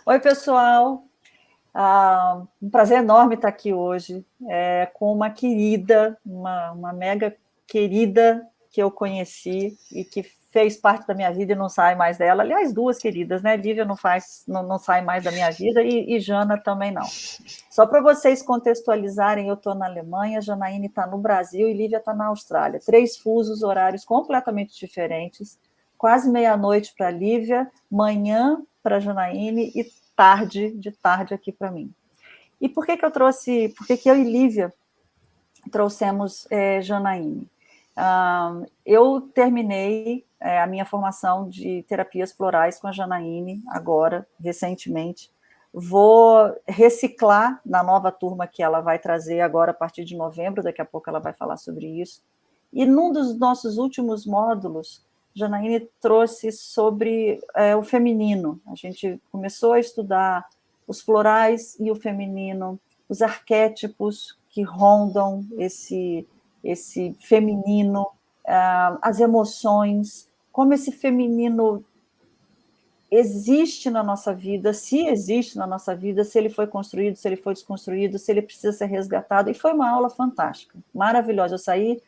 Oi, pessoal. Um prazer enorme estar aqui hoje com uma querida, uma mega querida que eu conheci e que fez parte da minha vida e não sai mais dela. Aliás, duas queridas, né? Lívia não sai mais da minha vida e Jana também não. Só para vocês contextualizarem, eu estou na Alemanha, Janaíne está no Brasil e Lívia está na Austrália. 3 fusos horários completamente diferentes. Quase meia-noite para Lívia, manhã para Janaíne e de tarde aqui para mim. E por que eu trouxe, por que eu e Lívia trouxemos Janaíne? Eu terminei a minha formação de terapias florais com a Janaíne agora, recentemente. Vou reciclar na nova turma que ela vai trazer agora a partir de novembro, daqui a pouco ela vai falar sobre isso. E num dos nossos últimos módulos, Janaíne trouxe sobre o feminino. A gente começou a estudar os florais e o feminino, os arquétipos que rondam esse feminino, as emoções, como esse feminino existe na nossa vida, se existe na nossa vida, se ele foi construído, se ele foi desconstruído, se ele precisa ser resgatado. E foi uma aula fantástica, maravilhosa. Eu saí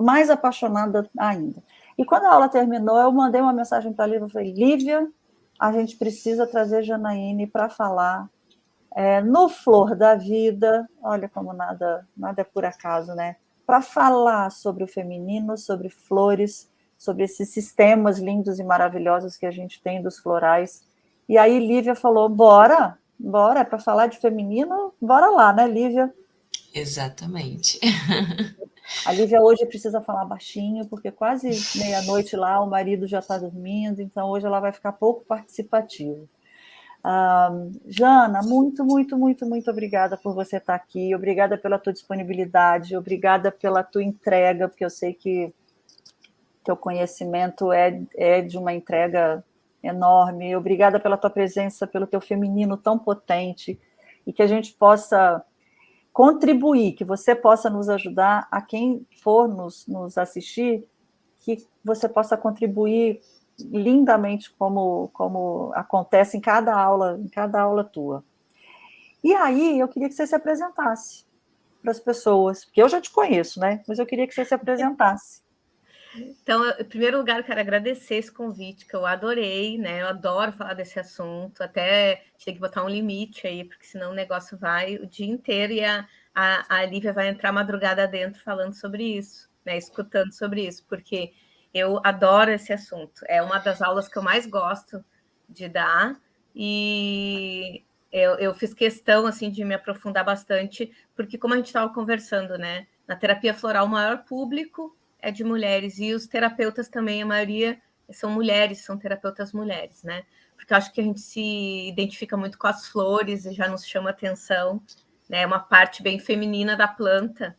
mais apaixonada ainda. E quando a aula terminou, eu mandei uma mensagem para a Lívia, eu falei, Lívia, a gente precisa trazer Janaíne para falar no Flor da Vida, olha como nada é por acaso, né? Para falar sobre o feminino, sobre flores, sobre esses sistemas lindos e maravilhosos que a gente tem dos florais. E aí Lívia falou, bora, para falar de feminino, bora lá, né, Lívia? Exatamente. A Lívia hoje precisa falar baixinho, porque quase meia-noite lá, o marido já está dormindo, então hoje ela vai ficar pouco participativa. Jana, muito, muito, muito, muito obrigada por você estar aqui, obrigada pela tua disponibilidade, obrigada pela tua entrega, porque eu sei que teu conhecimento é de uma entrega enorme, obrigada pela tua presença, pelo teu feminino tão potente, e que a gente possa contribuir, que você possa nos ajudar, a quem for nos assistir, que você possa contribuir lindamente como acontece em cada aula tua. E aí, eu queria que você se apresentasse para as pessoas, porque eu já te conheço, né? Mas eu queria que você se apresentasse. Então, em primeiro lugar, eu quero agradecer esse convite, que eu adorei, né? Eu adoro falar desse assunto, até tem que botar um limite aí, porque senão o negócio vai o dia inteiro e a Lívia vai entrar madrugada dentro falando sobre isso, né? Escutando sobre isso, porque eu adoro esse assunto. É uma das aulas que eu mais gosto de dar e eu fiz questão assim de me aprofundar bastante, porque como a gente estava conversando, né? Na terapia floral, o maior público é de mulheres, e os terapeutas também, a maioria são mulheres, são terapeutas mulheres, né? Porque eu acho que a gente se identifica muito com as flores e já nos chama atenção, né? É uma parte bem feminina da planta,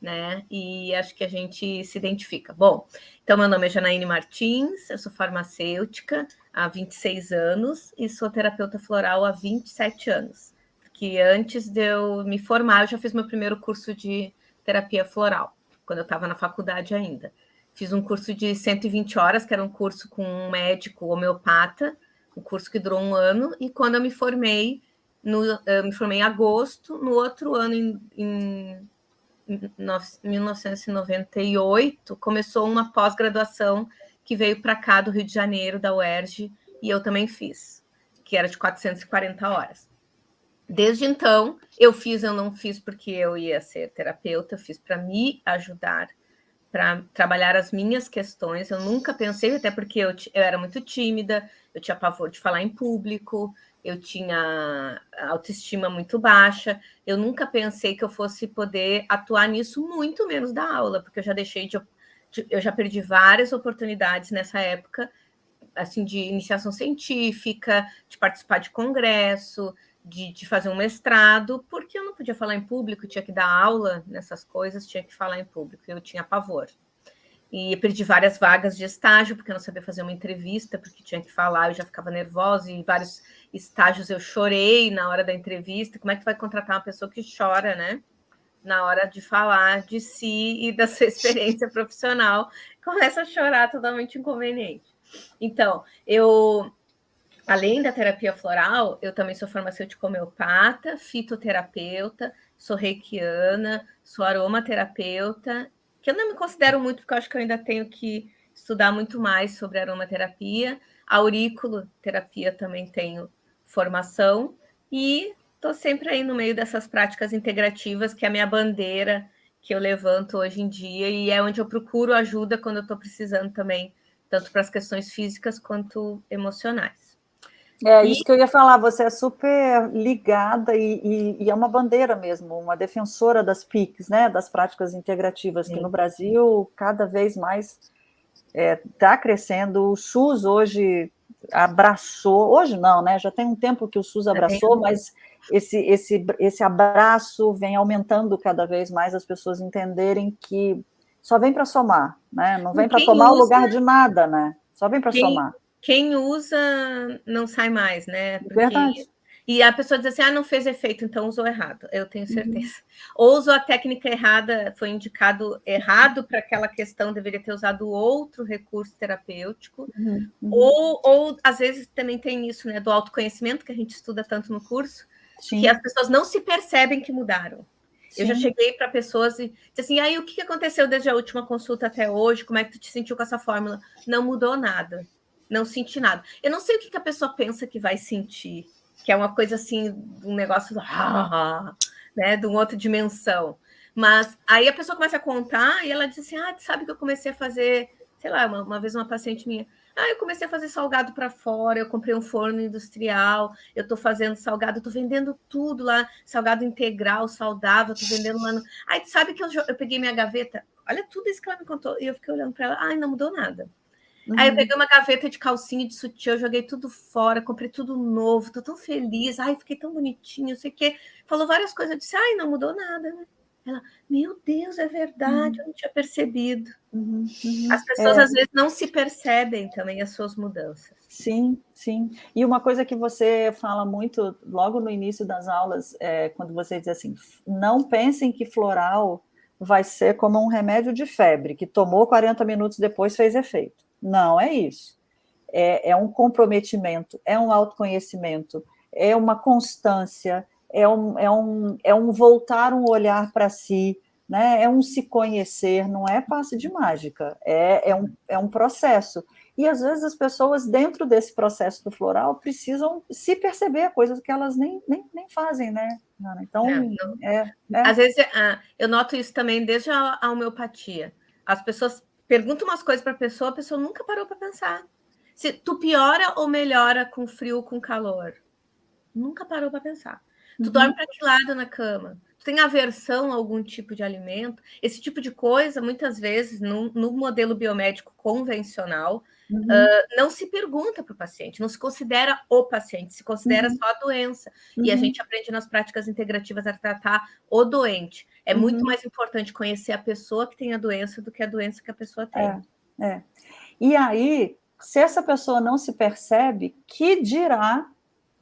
né? E acho que a gente se identifica. Bom, então meu nome é Janaíne Martins, eu sou farmacêutica há 26 anos e sou terapeuta floral há 27 anos. Porque antes de eu me formar, eu já fiz meu primeiro curso de terapia floral, quando eu estava na faculdade ainda. Fiz um curso de 120 horas, que era um curso com um médico homeopata, um curso que durou 1 ano, e quando eu me formei, eu me formei em agosto, no outro ano, em 1998, começou uma pós-graduação que veio para cá do Rio de Janeiro, da UERJ, e eu também fiz, que era de 440 horas. Desde então, eu não fiz porque eu ia ser terapeuta, fiz para me ajudar, para trabalhar as minhas questões. Eu nunca pensei, até porque eu era muito tímida, eu tinha pavor de falar em público, eu tinha autoestima muito baixa, eu nunca pensei que eu fosse poder atuar nisso, muito menos da aula, porque eu já eu já perdi várias oportunidades nessa época, assim, de iniciação científica, de participar de congresso, de fazer um mestrado, porque eu não podia falar em público, tinha que dar aula nessas coisas, tinha que falar em público, eu tinha pavor. E eu perdi várias vagas de estágio, porque eu não sabia fazer uma entrevista, porque tinha que falar, eu já ficava nervosa, e vários estágios eu chorei na hora da entrevista. Como é que vai contratar uma pessoa que chora, né? Na hora de falar de si e da sua experiência profissional, começa a chorar totalmente inconveniente. Então, além da terapia floral, eu também sou farmacêutica homeopata, fitoterapeuta, sou reikiana, sou aromaterapeuta, que eu não me considero muito, porque eu acho que eu ainda tenho que estudar muito mais sobre aromaterapia. Auriculoterapia também tenho formação, e estou sempre aí no meio dessas práticas integrativas, que é a minha bandeira que eu levanto hoje em dia, e é onde eu procuro ajuda quando eu estou precisando também, tanto para as questões físicas quanto emocionais. Isso que eu ia falar, você é super ligada e é uma bandeira mesmo, uma defensora das PICs, né, das práticas integrativas, que no Brasil cada vez mais está crescendo. O SUS hoje abraçou, hoje não, né, já tem um tempo que o SUS abraçou, mas esse abraço vem aumentando cada vez mais, as pessoas entenderem que só vem para somar, né, não vem para tomar o lugar de nada, né, só vem para somar. Quem usa não sai mais, né? Porque... Verdade. E a pessoa diz assim, não fez efeito, então usou errado. Eu tenho certeza. Ou usou a técnica errada, foi indicado errado para aquela questão, deveria ter usado outro recurso terapêutico. Ou às vezes também tem isso, né, do autoconhecimento, que a gente estuda tanto no curso, Sim. que as pessoas não se percebem que mudaram. Sim. Eu já cheguei para pessoas e disse assim, aí o que aconteceu desde a última consulta até hoje? Como é que tu te sentiu com essa fórmula? Não mudou nada. Não senti nada. Eu não sei o que a pessoa pensa que vai sentir, que é uma coisa assim, um negócio, né, de uma outra dimensão. Mas aí a pessoa começa a contar e ela diz assim, sabe que eu comecei a fazer, sei lá, uma vez uma paciente minha, eu comecei a fazer salgado para fora, eu comprei um forno industrial, eu estou fazendo salgado, eu estou vendendo tudo lá, salgado integral, saudável, estou vendendo lá no... Aí sabe que eu peguei minha gaveta, olha tudo isso que ela me contou, e eu fiquei olhando para ela, não mudou nada. Aí eu peguei uma gaveta de calcinha de sutiã, joguei tudo fora, comprei tudo novo, tô tão feliz, fiquei tão bonitinho, não sei o quê. Falou várias coisas, eu disse, não mudou nada, né? Ela, meu Deus, é verdade, eu não tinha percebido. As pessoas às vezes não se percebem também as suas mudanças. Sim, sim. E uma coisa que você fala muito logo no início das aulas, quando você diz assim, não pensem que floral vai ser como um remédio de febre, que tomou 40 minutos depois fez efeito. Não é isso. É um comprometimento, é um autoconhecimento, é uma constância, é um voltar um olhar para si, né? É um se conhecer, não é passe de mágica, é um processo. E às vezes as pessoas, dentro desse processo do floral, precisam se perceber coisas que elas nem fazem, né, Ana? Então, Às vezes eu noto isso também desde a homeopatia. As pessoas perguntam umas coisas para a pessoa nunca parou para pensar. Se tu piora ou melhora com frio ou com calor? Nunca parou para pensar. Tu dorme para que lado na cama? Tu tem aversão a algum tipo de alimento? Esse tipo de coisa, muitas vezes, no modelo biomédico convencional, não se pergunta para o paciente, não se considera o paciente, se considera só a doença. E a gente aprende nas práticas integrativas a tratar o doente. É muito mais importante conhecer a pessoa que tem a doença do que a doença que a pessoa tem. E aí, se essa pessoa não se percebe, que dirá,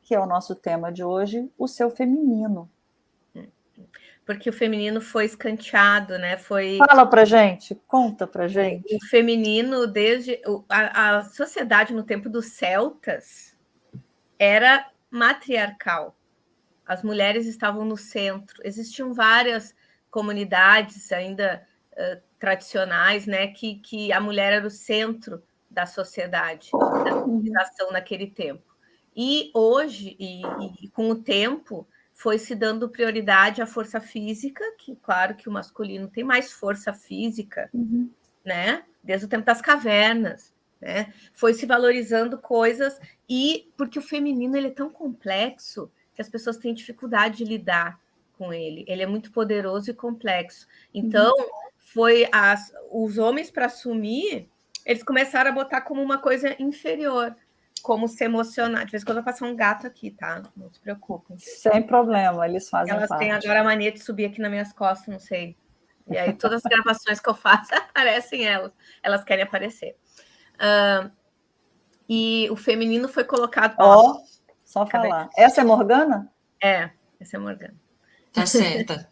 que é o nosso tema de hoje, o seu feminino. Porque o feminino foi escanteado, né? Fala pra gente, conta pra gente. O feminino, desde a sociedade no tempo dos celtas, era matriarcal. As mulheres estavam no centro. Existiam várias comunidades ainda tradicionais, né? Que a mulher era o centro da sociedade, da civilização naquele tempo. E hoje, e com o tempo, foi se dando prioridade à força física, que claro que o masculino tem mais força física, né? Desde o tempo das cavernas, né? Foi se valorizando coisas, e porque o feminino ele é tão complexo que as pessoas têm dificuldade de lidar com ele. Ele é muito poderoso e complexo. Então, foi os homens, para assumir, eles começaram a botar como uma coisa inferior, como se emocionar. De vez em quando eu vou passar um gato aqui, tá? Não se preocupem. Sem problema, eles fazem Elas parte. têm agora a mania de subir aqui nas minhas costas, não sei. E aí todas as gravações que eu faço aparecem elas. Elas querem aparecer. E o feminino foi colocado... Só falar. Essa é Morgana? Essa é Morgana. Tá certa.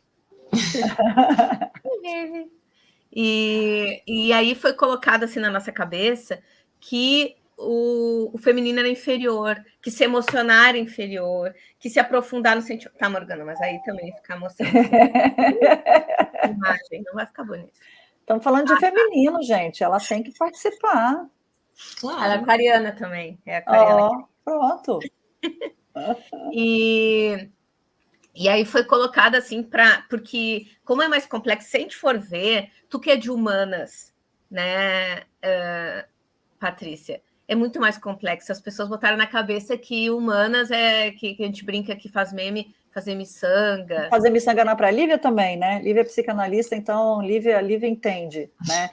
E aí foi colocado assim na nossa cabeça que o feminino era inferior, que se emocionar era inferior, que se aprofundar no sentimento. Tá, Morgana, mas aí também ficar mostrando imagem, não vai ficar bonito. Estamos falando de feminino, gente. Ela tem que participar. Claro. Ela é aquariana também. É aquariana. Pronto. E aí foi colocado assim porque, como é mais complexo, se a gente for ver, tu que é de humanas, né, Patrícia, é muito mais complexo. As pessoas botaram na cabeça que humanas que a gente brinca que faz meme, fazer miçanga. Fazer miçanga não para a Lívia também, né? Lívia é psicanalista, então Lívia entende, né?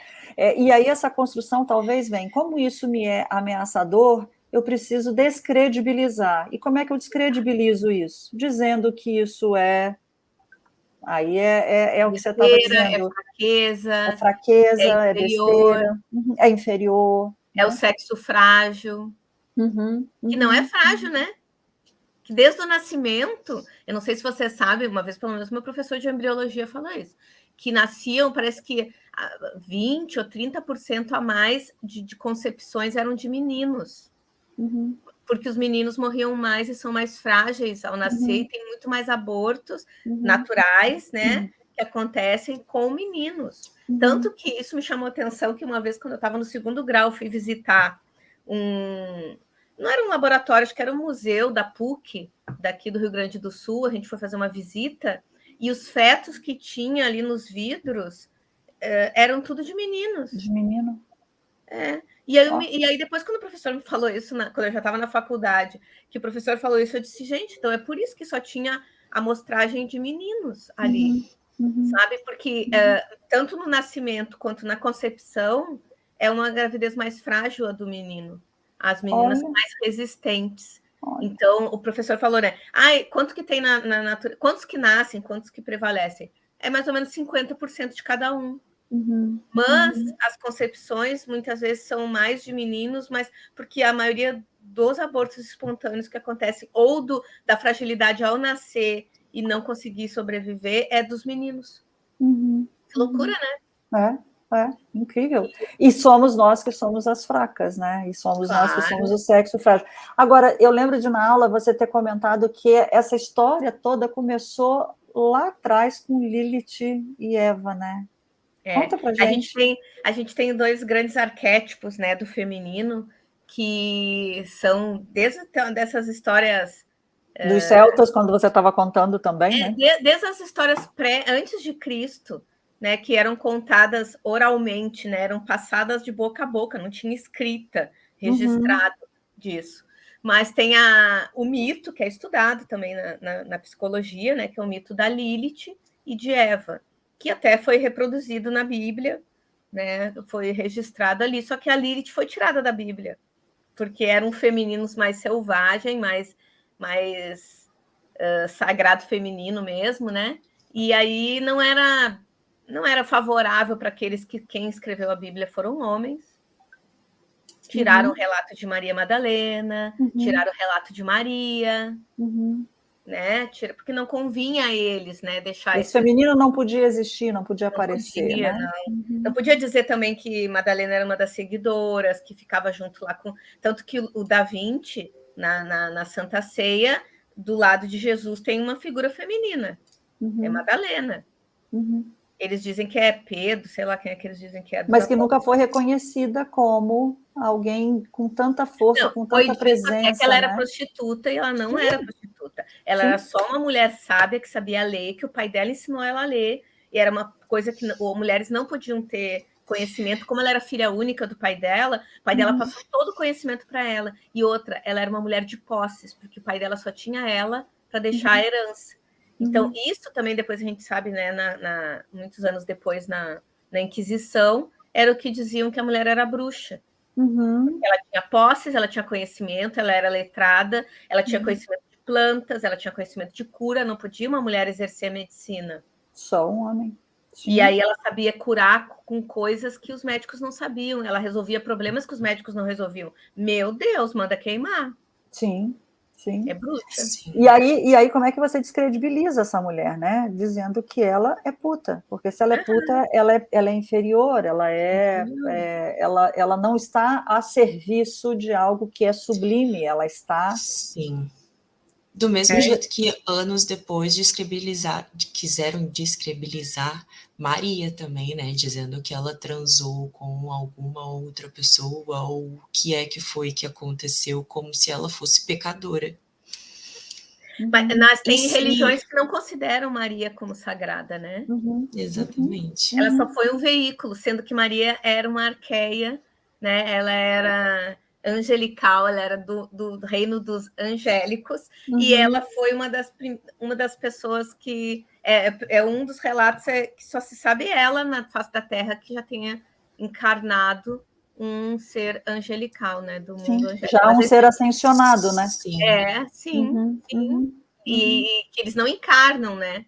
E aí essa construção talvez vem, como isso me é ameaçador, eu preciso descredibilizar. E como é que eu descredibilizo isso? Dizendo que isso é... Aí é o que você estava dizendo. É fraqueza, é besteira, é inferior. É, né? O sexo frágil. Que não é frágil, né? Que desde o nascimento, eu não sei se você sabe, uma vez pelo menos meu professor de embriologia falou isso, que nasciam, parece que 20% ou 30% a mais de concepções eram de meninos. Porque os meninos morriam mais e são mais frágeis ao nascer e tem muito mais abortos naturais, né? Que acontecem com meninos. Tanto que isso me chamou a atenção que uma vez, quando eu estava no 2º grau, fui visitar não era um laboratório, acho que era um museu da PUC, daqui do Rio Grande do Sul. A gente foi fazer uma visita e os fetos que tinha ali nos vidros eram tudo de meninos. De menino? E aí, depois, quando o professor me falou isso, quando eu já estava na faculdade, que o professor falou isso, eu disse, gente, então é por isso que só tinha amostragem de meninos ali, sabe? Porque tanto no nascimento quanto na concepção é uma gravidez mais frágil a do menino. As meninas são mais resistentes. Então, o professor falou, né? Quanto que tem na natureza? Quantos que nascem, quantos que prevalecem? É mais ou menos 50% de cada um. Mas as concepções muitas vezes são mais de meninos, mas porque a maioria dos abortos espontâneos que acontecem, ou da fragilidade ao nascer e não conseguir sobreviver, é dos meninos. Que loucura, né? Incrível. E somos nós que somos as fracas, né? E somos nós que somos o sexo frágil. Agora, eu lembro de na aula você ter comentado que essa história toda começou lá atrás com Lilith e Eva, né? Conta pra gente. A gente tem 2 grandes arquétipos, né, do feminino, que são dessas histórias... Dos celtas, quando você estava contando também, né? Desde as histórias antes de Cristo, né, que eram contadas oralmente, né, eram passadas de boca a boca, não tinha escrita registrado disso. Mas tem o mito, que é estudado também na psicologia, né, que é o mito da Lilith e de Eva, que até foi reproduzido na Bíblia, né, foi registrado ali, só que a Lilith foi tirada da Bíblia, porque eram femininos mais selvagens, mais sagrado feminino mesmo, né? E aí não era favorável para aqueles que quem escreveu a Bíblia foram homens. Tiraram o relato de Maria Madalena, tiraram o relato de Maria, né? Porque não convinha a eles, né? Deixar esse feminino não podia existir, não podia aparecer, podia, né? Não podia dizer também que Madalena era uma das seguidoras, que ficava junto lá com... Tanto que o Da Vinci, na Santa Ceia, do lado de Jesus, tem uma figura feminina. É Madalena. Eles dizem que é Pedro, sei lá quem é que eles dizem que é. Mas que nunca foi reconhecida como alguém com tanta força, com tanta presença. É que ela era prostituta e ela não era prostituta. Ela era só uma mulher sábia que sabia ler, que o pai dela ensinou ela a ler, e era uma coisa que mulheres não podiam ter conhecimento. Como ela era filha única do pai dela, o pai dela passou todo o conhecimento para ela. E outra, ela era uma mulher de posses, porque o pai dela só tinha ela para deixar a herança. Então, isso também depois a gente sabe, né, muitos anos depois, na Inquisição, era o que diziam que a mulher era bruxa. Ela tinha posses, ela tinha conhecimento, ela era letrada, ela tinha conhecimento de plantas, ela tinha conhecimento de cura, não podia uma mulher exercer a medicina. Só um homem. Sim. E aí ela sabia curar com coisas que os médicos não sabiam, ela resolvia problemas que os médicos não resolviam. Meu Deus, manda queimar. Sim. Sim. É bruxa. Sim. E aí, como é que você descredibiliza essa mulher, né? Dizendo que ela é puta. Porque se ela é puta, ela é inferior, ela não está a serviço de algo que é sublime, ela está... Sim. Do mesmo jeito que anos depois quiseram descredibilizar Maria também, né? Dizendo que ela transou com alguma outra pessoa, ou o que é que foi que aconteceu, como se ela fosse pecadora. Mas tem religiões que não consideram Maria como sagrada, né? Exatamente. Ela só foi um veículo, sendo que Maria era uma arqueia, né? Ela era angelical, ela era do reino dos angélicos, e ela foi uma das pessoas que é um dos relatos que só se sabe ela na face da Terra que já tenha encarnado um ser angelical, né? Do mundo angélico. Já um ser ascensionado, né? Sim. Sim. E que eles não encarnam, né?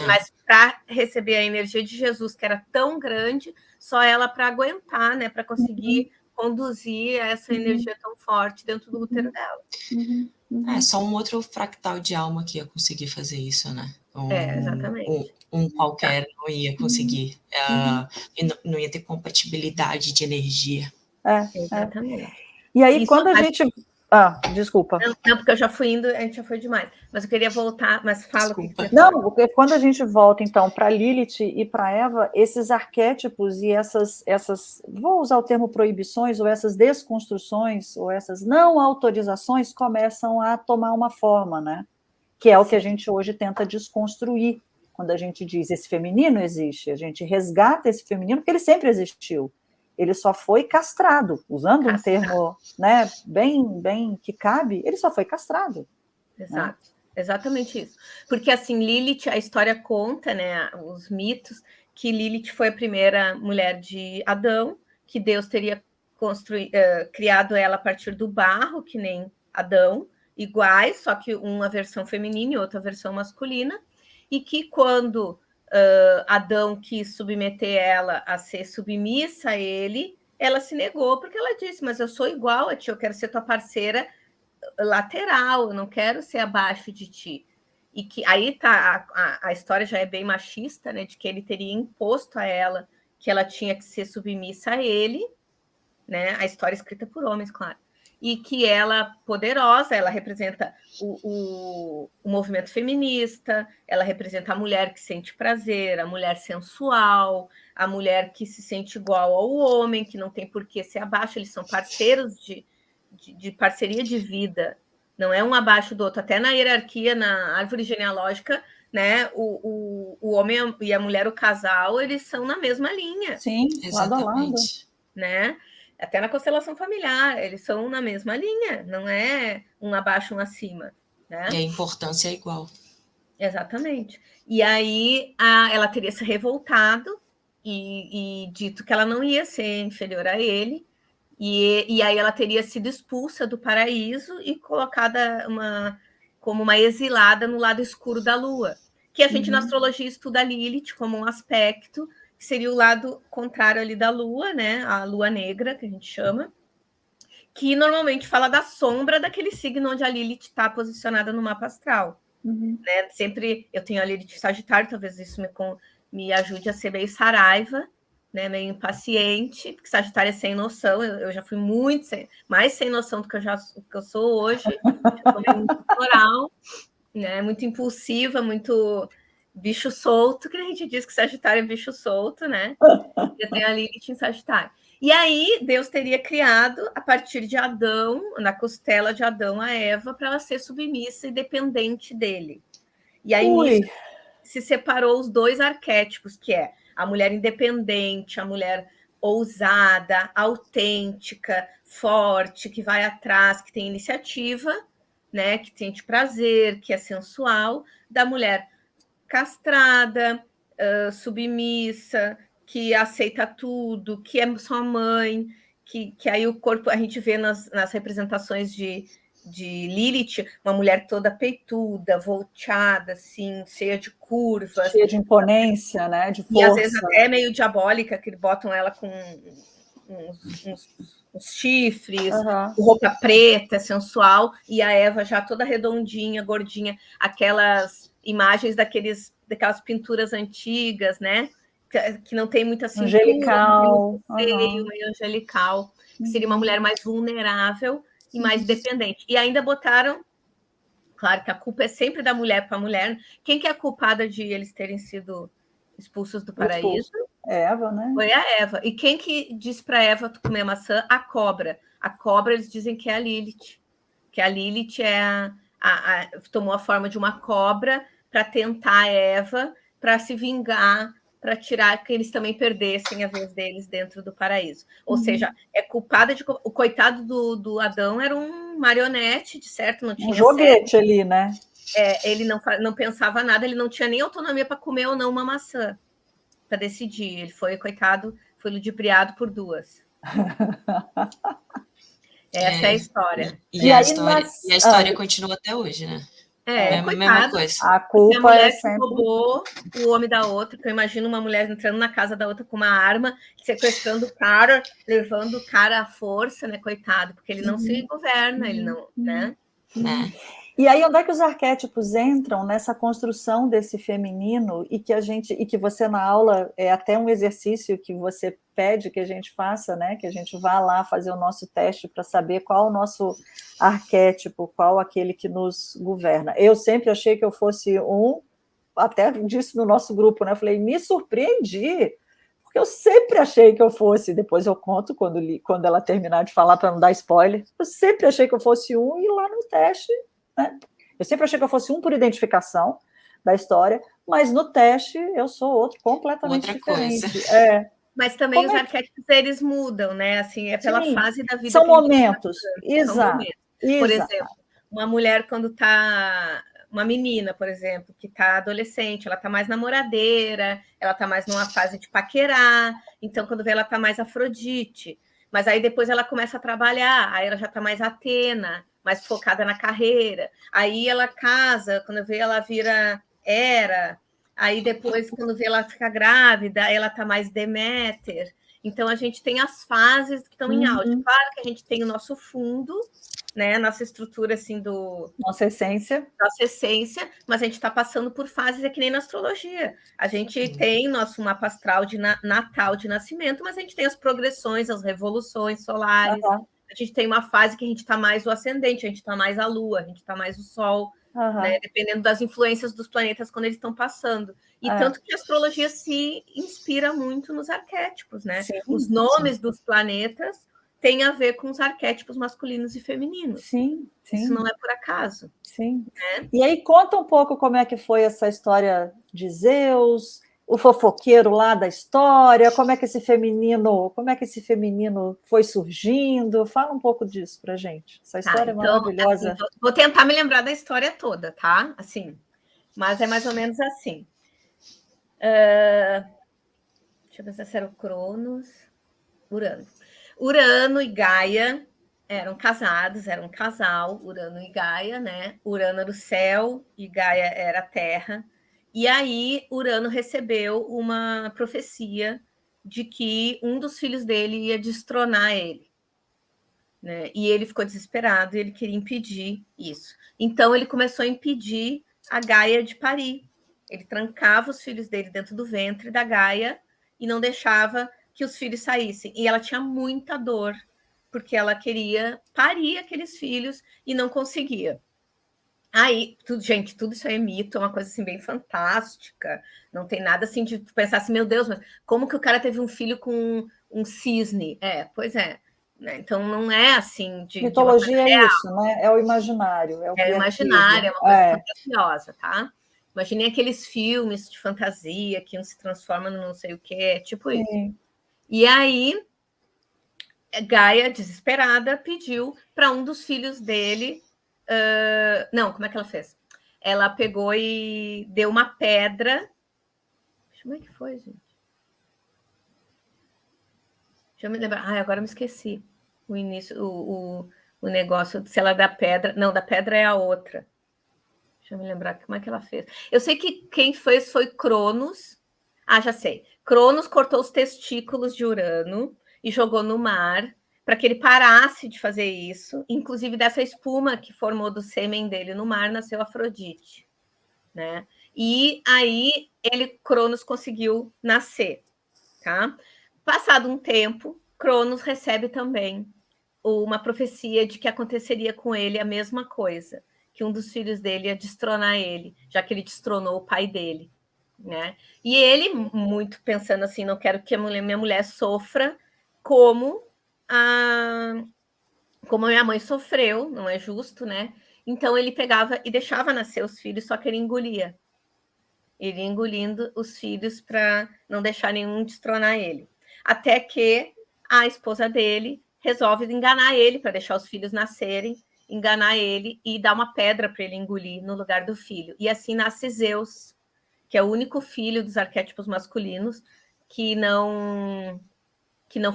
Mas para receber a energia de Jesus, que era tão grande, só ela para aguentar, né? Para conseguir conduzir essa energia tão forte dentro do útero dela. Só um outro fractal de alma que ia conseguir fazer isso, né? Exatamente. Um qualquer não ia conseguir. Não ia ter compatibilidade de energia. Exatamente. E aí, quando a gente... desculpa. Não, porque eu já fui indo, a gente já foi demais. Mas eu queria voltar, mas fala o que você Não, porque quando a gente volta, então, para Lilith e para Eva, esses arquétipos e essas, vou usar o termo proibições, ou essas desconstruções, ou essas não autorizações, começam a tomar uma forma, né? Que é o que a gente hoje tenta desconstruir, quando a gente diz esse feminino existe, a gente resgata esse feminino, porque ele sempre existiu. Ele só foi castrado, usando um termo, né, bem que cabe, ele só foi castrado. Exato, né? Exatamente isso. Porque, assim, Lilith, a história conta, né, os mitos, que Lilith foi a primeira mulher de Adão, que Deus teria criado ela a partir do barro, que nem Adão, iguais, só que uma versão feminina e outra versão masculina, e que quando Adão quis submeter ela a ser submissa a ele, ela se negou, porque ela disse, mas eu sou igual a ti, eu quero ser tua parceira lateral, eu não quero ser abaixo de ti. E que aí tá, a história já é bem machista, né? De que ele teria imposto a ela que ela tinha que ser submissa a ele, né? A história é escrita por homens, claro. E que ela, poderosa, ela representa o movimento feminista, ela representa a mulher que sente prazer, a mulher sensual, a mulher que se sente igual ao homem, que não tem por que ser abaixo, eles são parceiros de parceria de vida, não é um abaixo do outro. Até na hierarquia, na árvore genealógica, né, o homem e a mulher, o casal, eles são na mesma linha. Sim, lado a lado. Né? Até na constelação familiar, eles são na mesma linha, não é um abaixo, um acima. Né? E a importância é igual. Exatamente. E aí ela teria se revoltado e dito que ela não ia ser inferior a ele, e aí ela teria sido expulsa do paraíso e colocada como uma exilada no lado escuro da lua, que a gente na astrologia estuda Lilith como um aspecto que seria o lado contrário ali da lua, né? A lua negra, que a gente chama, que normalmente fala da sombra daquele signo onde a Lilith está posicionada no mapa astral. Né? Sempre eu tenho a Lilith Sagitário, talvez isso me ajude a ser meio saraiva, né? Meio impaciente, porque Sagitário é sem noção, eu já fui mais sem noção do que eu sou hoje, eu sou meio moral, né? Muito impulsiva, muito bicho solto, que a gente diz que Sagitário é bicho solto, né? Eu tenho a Lilith em Sagitário. E aí, Deus teria criado, a partir de Adão, na costela de Adão, a Eva, para ela ser submissa e dependente dele. E aí, nisso, se separou os dois arquétipos, que é a mulher independente, a mulher ousada, autêntica, forte, que vai atrás, que tem iniciativa, né, que sente prazer, que é sensual, da mulher castrada, submissa, que aceita tudo, que é sua mãe, que aí o corpo, a gente vê nas representações de Lilith, uma mulher toda peituda, volteada, assim, cheia de curvas. Cheia de imponência, né? De força. E às vezes até meio diabólica, que botam ela com uns chifres, Aham. roupa preta, sensual, e a Eva já toda redondinha, gordinha, aquelas imagens daquelas pinturas antigas, né? Que não tem muita cintura, Angelical. muito feio, Aham. meio angelical, que seria uma mulher mais vulnerável e mais dependente. E ainda botaram, claro que a culpa é sempre da mulher para a mulher. Quem que é a culpada de eles terem sido expulsos do paraíso? É Eva, né? Foi a Eva. E quem que disse para Eva comer maçã? A cobra. A cobra, eles dizem que é a Lilith. Que a Lilith tomou a forma de uma cobra para tentar a Eva, para se vingar, para tirar que eles também perdessem a vez deles dentro do paraíso. Ou seja, é culpada de... O coitado do Adão era um marionete, de certo? Não tinha joguete ali, né? Ele não pensava nada, ele não tinha nem autonomia para comer ou não uma maçã, para decidir. Ele foi, coitado, foi ludibriado por duas. Essa é a história. E a história continua até hoje, né? Mesma coisa. A culpa a mulher é sempre... que roubou o homem da outra, que eu imagino uma mulher entrando na casa da outra com uma arma, sequestrando o cara, levando o cara à força, né, coitado, porque ele não se governa, ele não, né? E aí, onde é que os arquétipos entram nessa construção desse feminino e que você na aula é até um exercício que você pede que a gente faça, né? Que a gente vá lá fazer o nosso teste para saber qual o nosso arquétipo, qual aquele que nos governa. Eu sempre achei que eu fosse até disse no nosso grupo, né? Eu falei, me surpreendi, porque eu sempre achei que eu fosse, depois eu conto quando ela terminar de falar para não dar spoiler, eu sempre achei que eu fosse e lá no teste, né? Eu sempre achei que eu fosse por identificação da história, mas no teste eu sou outro completamente diferente. Mas também os arquétipos, eles mudam, né? Assim, pela fase da vida. São momentos, exato. Por exemplo, uma mulher quando está... Uma menina, por exemplo, que está adolescente, ela está mais namoradeira, ela está mais numa fase de paquerar, então quando vê ela está mais Afrodite. Mas aí depois ela começa a trabalhar, aí ela já está mais Atena, mais focada na carreira. Aí ela casa, quando vê ela vira Hera. Aí depois, quando vê ela fica grávida, ela está mais Deméter. Então, a gente tem as fases que estão em áudio. Claro que a gente tem o nosso fundo, né? Nossa estrutura, assim, Nossa essência, mas a gente está passando por fases, é que nem na astrologia. A gente tem nosso mapa astral de natal de nascimento, mas a gente tem as progressões, as revoluções solares. A gente tem uma fase que a gente está mais o ascendente, a gente está mais a lua, a gente está mais o sol. Né, dependendo das influências dos planetas quando eles estão passando. E tanto que a astrologia se inspira muito nos arquétipos, né? Os nomes dos planetas têm a ver com os arquétipos masculinos e femininos. Sim. Isso não é por acaso. Sim. Né? E aí conta um pouco como é que foi essa história de Zeus, o fofoqueiro lá da história, como é que esse feminino foi surgindo? Fala um pouco disso pra gente. Essa história maravilhosa. Assim, vou tentar me lembrar da história toda, tá? Assim, mas é mais ou menos assim. Deixa eu ver se era o Cronos, Urano. Urano e Gaia eram casados, eram um casal, Urano e Gaia, né? Urano era o céu e Gaia era a terra. E aí, Urano recebeu uma profecia de que um dos filhos dele ia destronar ele. Né? E ele ficou desesperado e ele queria impedir isso. Então, ele começou a impedir a Gaia de parir. Ele trancava os filhos dele dentro do ventre da Gaia e não deixava que os filhos saíssem. E ela tinha muita dor, porque ela queria parir aqueles filhos e não conseguia. Aí, gente, tudo isso aí é mito, é uma coisa assim bem fantástica. Não tem nada assim de pensar assim, meu Deus, mas como que o cara teve um filho com um cisne? Pois é. Né? Então não é assim de mitologia é isso, né? É o imaginário, é o imaginário, é uma coisa fantasiosa, tá? Imaginem aqueles filmes de fantasia que um se transforma no não sei o que, tipo isso. E aí, Gaia, desesperada, pediu para um dos filhos dele. Não, como é que ela fez? Ela pegou e deu uma pedra. Como é que foi, gente? Deixa eu me lembrar. Agora eu me esqueci. O início, o negócio, se ela dá pedra. Não, da pedra é a outra. Deixa eu me lembrar como é que ela fez. Eu sei que quem fez foi Cronos. Já sei. Cronos cortou os testículos de Urano e jogou no mar para que ele parasse de fazer isso. Inclusive, dessa espuma que formou do sêmen dele no mar, nasceu Afrodite, né? E aí Cronos conseguiu nascer, tá? Passado um tempo, Cronos recebe também uma profecia de que aconteceria com ele a mesma coisa, que um dos filhos dele ia destronar ele, já que ele destronou o pai dele, né? E ele, muito pensando assim, não quero que minha mulher sofra como a minha mãe sofreu, não é justo, né? Então ele pegava e deixava nascer os filhos, só que ele engolia. Ele ia engolindo os filhos para não deixar nenhum destronar ele. Até que a esposa dele resolve enganar ele para deixar os filhos nascerem, enganar ele e dar uma pedra para ele engolir no lugar do filho. E assim nasce Zeus, que é o único filho dos arquétipos masculinos que não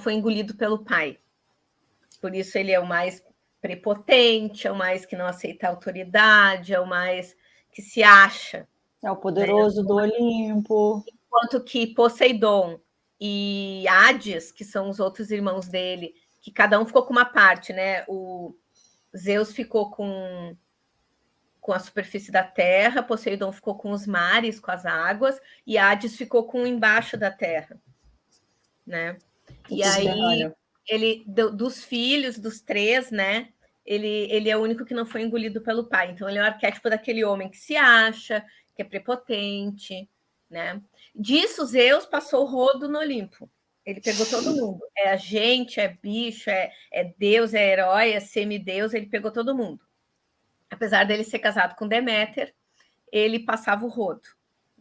foi engolido pelo pai. Por isso ele é o mais prepotente, é o mais que não aceita a autoridade, é o mais que se acha. É o poderoso, né, do Olimpo. Enquanto que Poseidon e Hades, que são os outros irmãos dele, que cada um ficou com uma parte, né? O Zeus ficou com a superfície da terra, Poseidon ficou com os mares, com as águas, e Hades ficou com embaixo da terra, né? E aí, ele, dos filhos, dos três, né? Ele é o único que não foi engolido pelo pai. Então, ele é o arquétipo daquele homem que se acha, que é prepotente, né? Disso, Zeus passou o rodo no Olimpo. Ele pegou todo mundo. É a gente, é bicho, é Deus, é herói, é semideus, ele pegou todo mundo. Apesar dele ser casado com Deméter, ele passava o rodo,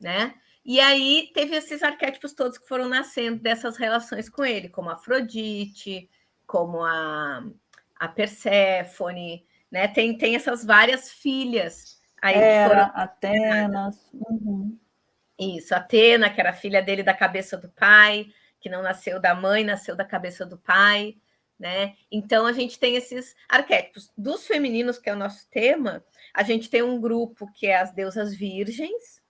né? E aí teve esses arquétipos todos que foram nascendo dessas relações com ele, como a Afrodite, como a Perséfone, né? Tem essas várias filhas aí que foram... Atenas. Uhum. Isso, Atena, que era filha dele da cabeça do pai, que não nasceu da mãe, nasceu da cabeça do pai, né? Então a gente tem esses arquétipos. Dos femininos, que é o nosso tema, a gente tem um grupo que é as deusas virgens,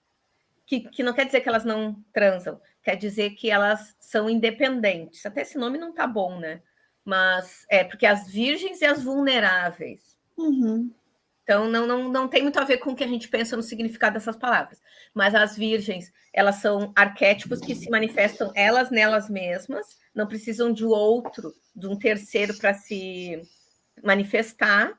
que não quer dizer que elas não transam, quer dizer que elas são independentes. Até esse nome não tá bom, né? Mas é porque as virgens e as vulneráveis. Uhum. Então, não tem muito a ver com o que a gente pensa no significado dessas palavras. Mas as virgens, elas são arquétipos que se manifestam elas nelas mesmas, não precisam de outro, de um terceiro para se manifestar,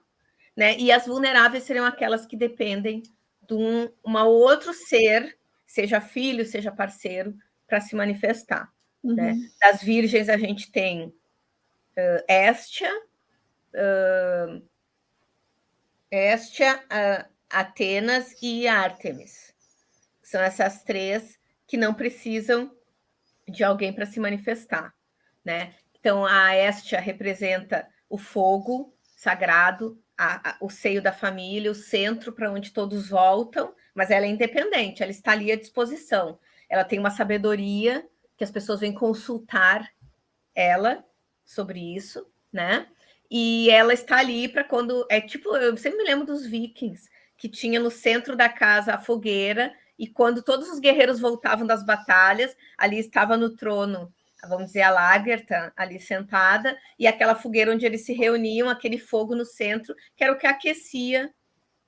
né? E as vulneráveis seriam aquelas que dependem de um outro ser, seja filho, seja parceiro, para se manifestar. Uhum. Né? Das virgens, a gente tem Héstia, Atenas e Ártemis. São essas três que não precisam de alguém para se manifestar, né? Então, a Héstia representa o fogo sagrado, o seio da família, o centro para onde todos voltam, mas ela é independente, ela está ali à disposição. Ela tem uma sabedoria que as pessoas vêm consultar ela sobre isso, né? E ela está ali para quando... É tipo, eu sempre me lembro dos vikings, que tinha no centro da casa a fogueira, e quando todos os guerreiros voltavam das batalhas, ali estava no trono, vamos dizer, a Lagertha, ali sentada, e aquela fogueira onde eles se reuniam, aquele fogo no centro, que era o que aquecia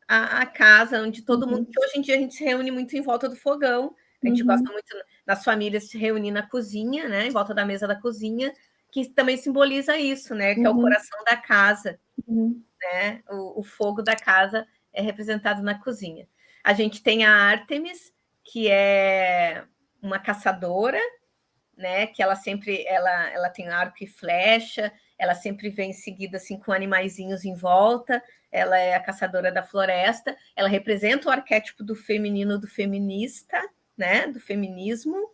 a casa, onde todo mundo... Que hoje em dia a gente se reúne muito em volta do fogão, a gente gosta muito nas famílias de se reunir na cozinha, né, em volta da mesa da cozinha, que também simboliza isso, né, que é o coração da casa, né, o fogo da casa é representado na cozinha. A gente tem a Ártemis, que é uma caçadora, né, que ela sempre ela tem arco e flecha, ela sempre vem seguida assim com animaizinhos em volta, ela é a caçadora da floresta, ela representa o arquétipo do feminino, do feminista, né, do feminismo,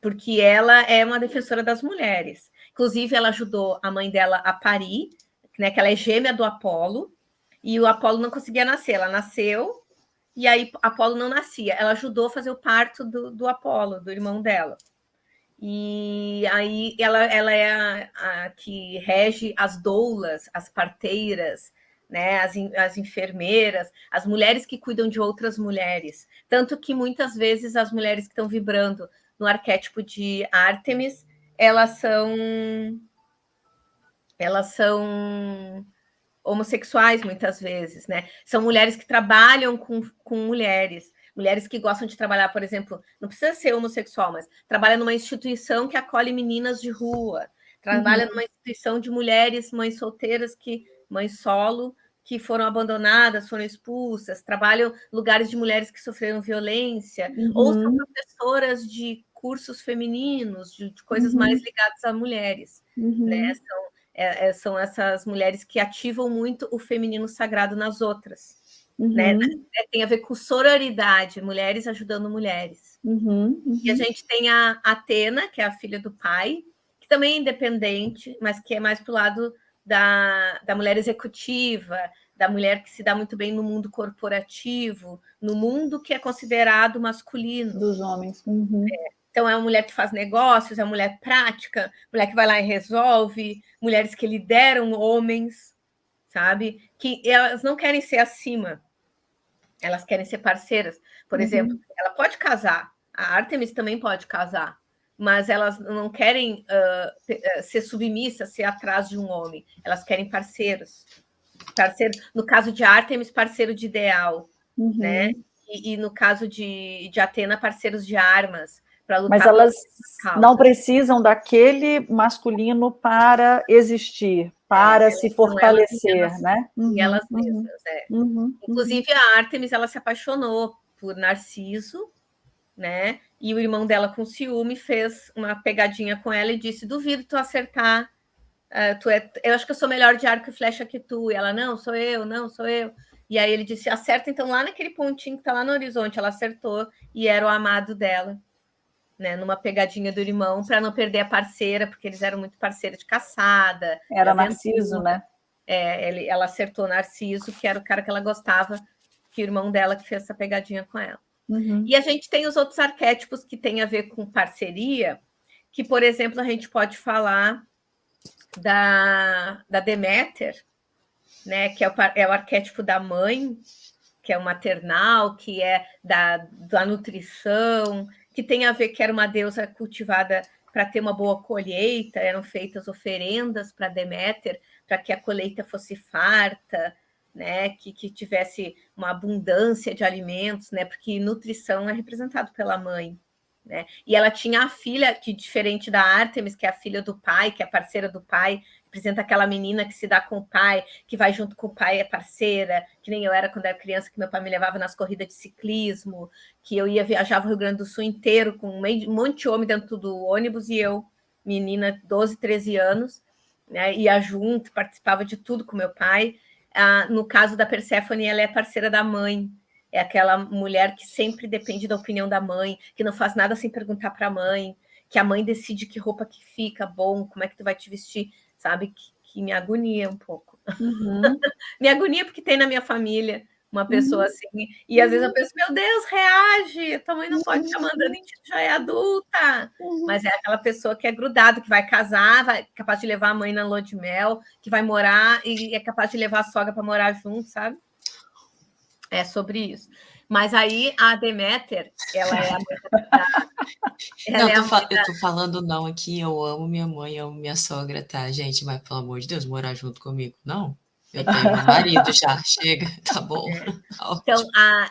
porque ela é uma defensora das mulheres. Inclusive, ela ajudou a mãe dela a parir, né, que ela é gêmea do Apolo, e o Apolo não conseguia nascer. Ela nasceu, e aí Apolo não nascia. Ela ajudou a fazer o parto do Apolo, do irmão dela. E aí ela é a que rege as doulas, as parteiras, né, as enfermeiras, as mulheres que cuidam de outras mulheres. Tanto que muitas vezes as mulheres que estão vibrando no arquétipo de Ártemis, elas são elas são homossexuais muitas vezes, né? São mulheres que trabalham com mulheres que gostam de trabalhar, por exemplo, não precisa ser homossexual, mas trabalha numa instituição que acolhe meninas de rua, trabalha numa instituição de mulheres, mães solteiras, mães solo, que foram abandonadas, foram expulsas, trabalham em lugares de mulheres que sofreram violência, ou são professoras de cursos femininos, de coisas mais ligadas a mulheres, né? São essas mulheres que ativam muito o feminino sagrado nas outras. Né? Tem a ver com sororidade, mulheres ajudando mulheres. E a gente tem a Atena, que é a filha do pai, que também é independente, mas que é mais para o lado da mulher executiva, da mulher que se dá muito bem no mundo corporativo, no mundo que é considerado masculino. Dos homens. Então, é uma mulher que faz negócios, é uma mulher prática, mulher que vai lá e resolve, mulheres que lideram homens, sabe? Que elas não querem ser acima, elas querem ser parceiras. Por exemplo, ela pode casar, a Artemis também pode casar, mas elas não querem ser submissas, ser atrás de um homem, elas querem parceiros. No caso de Artemis, parceiro de ideal, né? E no caso de Atena, parceiros de armas. Mas elas não precisam daquele masculino para existir, para se fortalecer, né? E elas mesmas, Inclusive, a Artemis, ela se apaixonou por Narciso, né? E o irmão dela, com ciúme, fez uma pegadinha com ela e disse: duvido tu acertar. Eu acho que eu sou melhor de arco e flecha que tu. E ela: não, sou eu, não, sou eu. E aí ele disse: acerta então lá naquele pontinho que tá lá no horizonte. Ela acertou e era o amado dela, né? Numa pegadinha do irmão para não perder a parceira, porque eles eram muito parceiros de caçada. Era Narciso, né? Ela acertou Narciso, que era o cara que ela gostava, que o irmão dela que fez essa pegadinha com ela. E a gente tem os outros arquétipos que têm a ver com parceria, que, por exemplo, a gente pode falar da Deméter, né? Que é o arquétipo da mãe, que é o maternal, que é da nutrição, que tem a ver que era uma deusa cultivada para ter uma boa colheita, eram feitas oferendas para Deméter, para que a colheita fosse farta, né? Que tivesse uma abundância de alimentos, né? Porque nutrição é representado pela mãe. Né? E ela tinha a filha, que diferente da Artemis, que é a filha do pai, que é a parceira do pai, representa aquela menina que se dá com o pai, que vai junto com o pai, é parceira, que nem eu era quando era criança, que meu pai me levava nas corridas de ciclismo, que eu viajava o Rio Grande do Sul inteiro com um monte de homem dentro do ônibus, e eu, menina, 12, 13 anos, né, ia junto, participava de tudo com meu pai. No caso da Perséfone, ela é parceira da mãe, é aquela mulher que sempre depende da opinião da mãe, que não faz nada sem perguntar para a mãe, que a mãe decide que roupa que fica bom, como é que tu vai te vestir, sabe? Que me agonia um pouco. Me agonia porque tem na minha família uma pessoa assim, e às vezes eu penso, meu Deus, reage, tua mãe não pode estar mandando em ti, já é adulta. Mas é aquela pessoa que é grudada, que vai casar, capaz de levar a mãe na lua de mel, que vai morar e é capaz de levar a sogra para morar junto, sabe? É sobre isso. Mas aí a Deméter, ela é a mãe eu tô falando não aqui, eu amo minha mãe, eu amo minha sogra, tá, gente? Mas, pelo amor de Deus, morar junto comigo, não. Eu tenho meu marido já, chega, tá bom. Tá então,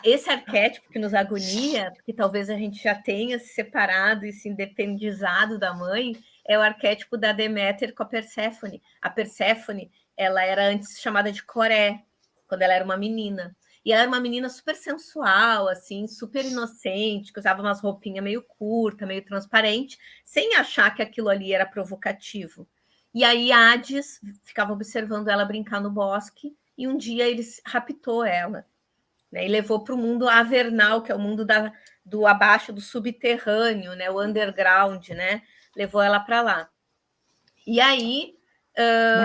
esse arquétipo que nos agonia, porque talvez a gente já tenha se separado e se independizado da mãe, é o arquétipo da Deméter com a Perséfone. A Perséfone, ela era antes chamada de Coré, quando ela era uma menina. E ela era uma menina super sensual, assim, super inocente, que usava umas roupinhas meio curta, meio transparente, sem achar que aquilo ali era provocativo. E aí Hades ficava observando ela brincar no bosque, e um dia ele raptou ela, né, e levou para o mundo avernal, que é o mundo do abaixo, do subterrâneo, né, o underground, né? Levou ela para lá. E aí...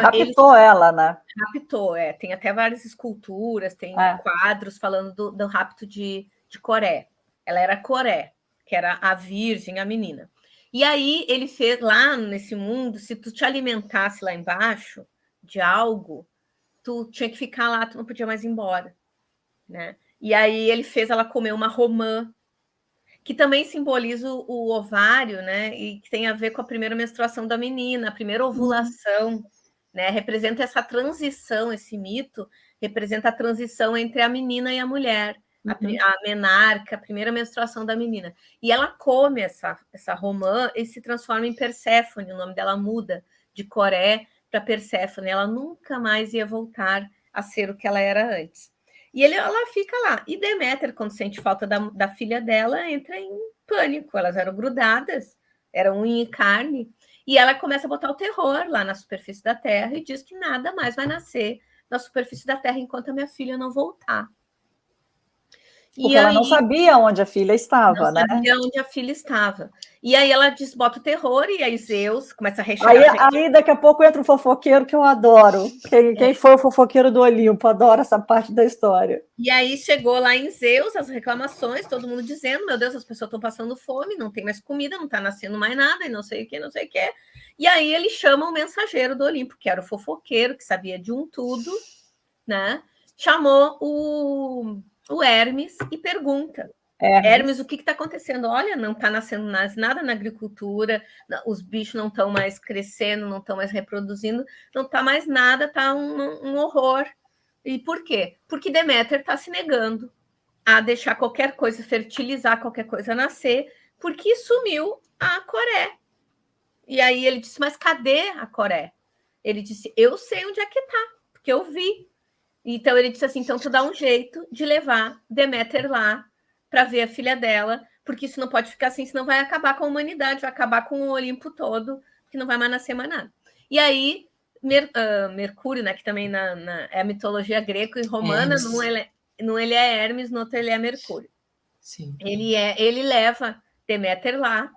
raptou ela, né? Raptou, tem até várias esculturas, tem quadros falando do rapto de Coré. Ela era Coré, que era a virgem, a menina. E aí ele fez lá nesse mundo, se tu te alimentasse lá embaixo de algo, tu tinha que ficar lá, tu não podia mais ir embora, né? E aí ele fez ela comer uma romã, que também simboliza o ovário, né? E que tem a ver com a primeira menstruação da menina, a primeira ovulação. né? Representa essa transição, esse mito representa a transição entre a menina e a mulher, a menarca, a primeira menstruação da menina. E ela come essa romã e se transforma em Perséfone, o nome dela muda de Coré para Perséfone. Ela nunca mais ia voltar a ser o que ela era antes. E ela fica lá. E Deméter, quando sente falta da filha dela, entra em pânico. Elas eram grudadas, eram unha e carne. E ela começa a botar o terror lá na superfície da Terra e diz que nada mais vai nascer na superfície da Terra enquanto a minha filha não voltar. Porque ela não sabia onde a filha estava, né? Não sabia onde a filha estava. E aí ela bota o terror, e aí Zeus começa a rechear. Aí daqui a pouco entra o fofoqueiro, que eu adoro. Quem foi o fofoqueiro do Olimpo? Adoro essa parte da história. E aí chegou lá em Zeus as reclamações, todo mundo dizendo, meu Deus, as pessoas estão passando fome, não tem mais comida, não está nascendo mais nada, e não sei o que, não sei o que. E aí ele chama o mensageiro do Olimpo, que era o fofoqueiro, que sabia de um tudo, né? Chamou o Hermes e pergunta: Hermes, o que está acontecendo? Olha, não está nascendo nada na agricultura, os bichos não estão mais crescendo, não estão mais reproduzindo, não está mais nada, está um horror. E por quê? Porque Deméter está se negando a deixar qualquer coisa fertilizar, qualquer coisa nascer, porque sumiu a Coré. E aí ele disse, mas cadê a Coré? Ele disse, eu sei onde é que está, porque eu vi. Então ele disse assim, então tu dá um jeito de levar Deméter lá para ver a filha dela, porque isso não pode ficar assim, senão vai acabar com a humanidade, vai acabar com o Olimpo todo, que não vai mais nascer mais nada. E aí, Mercúrio, né, que também é a mitologia greca e romana, num ele é Hermes, no outro ele é Mercúrio. Sim. Ele leva Deméter lá,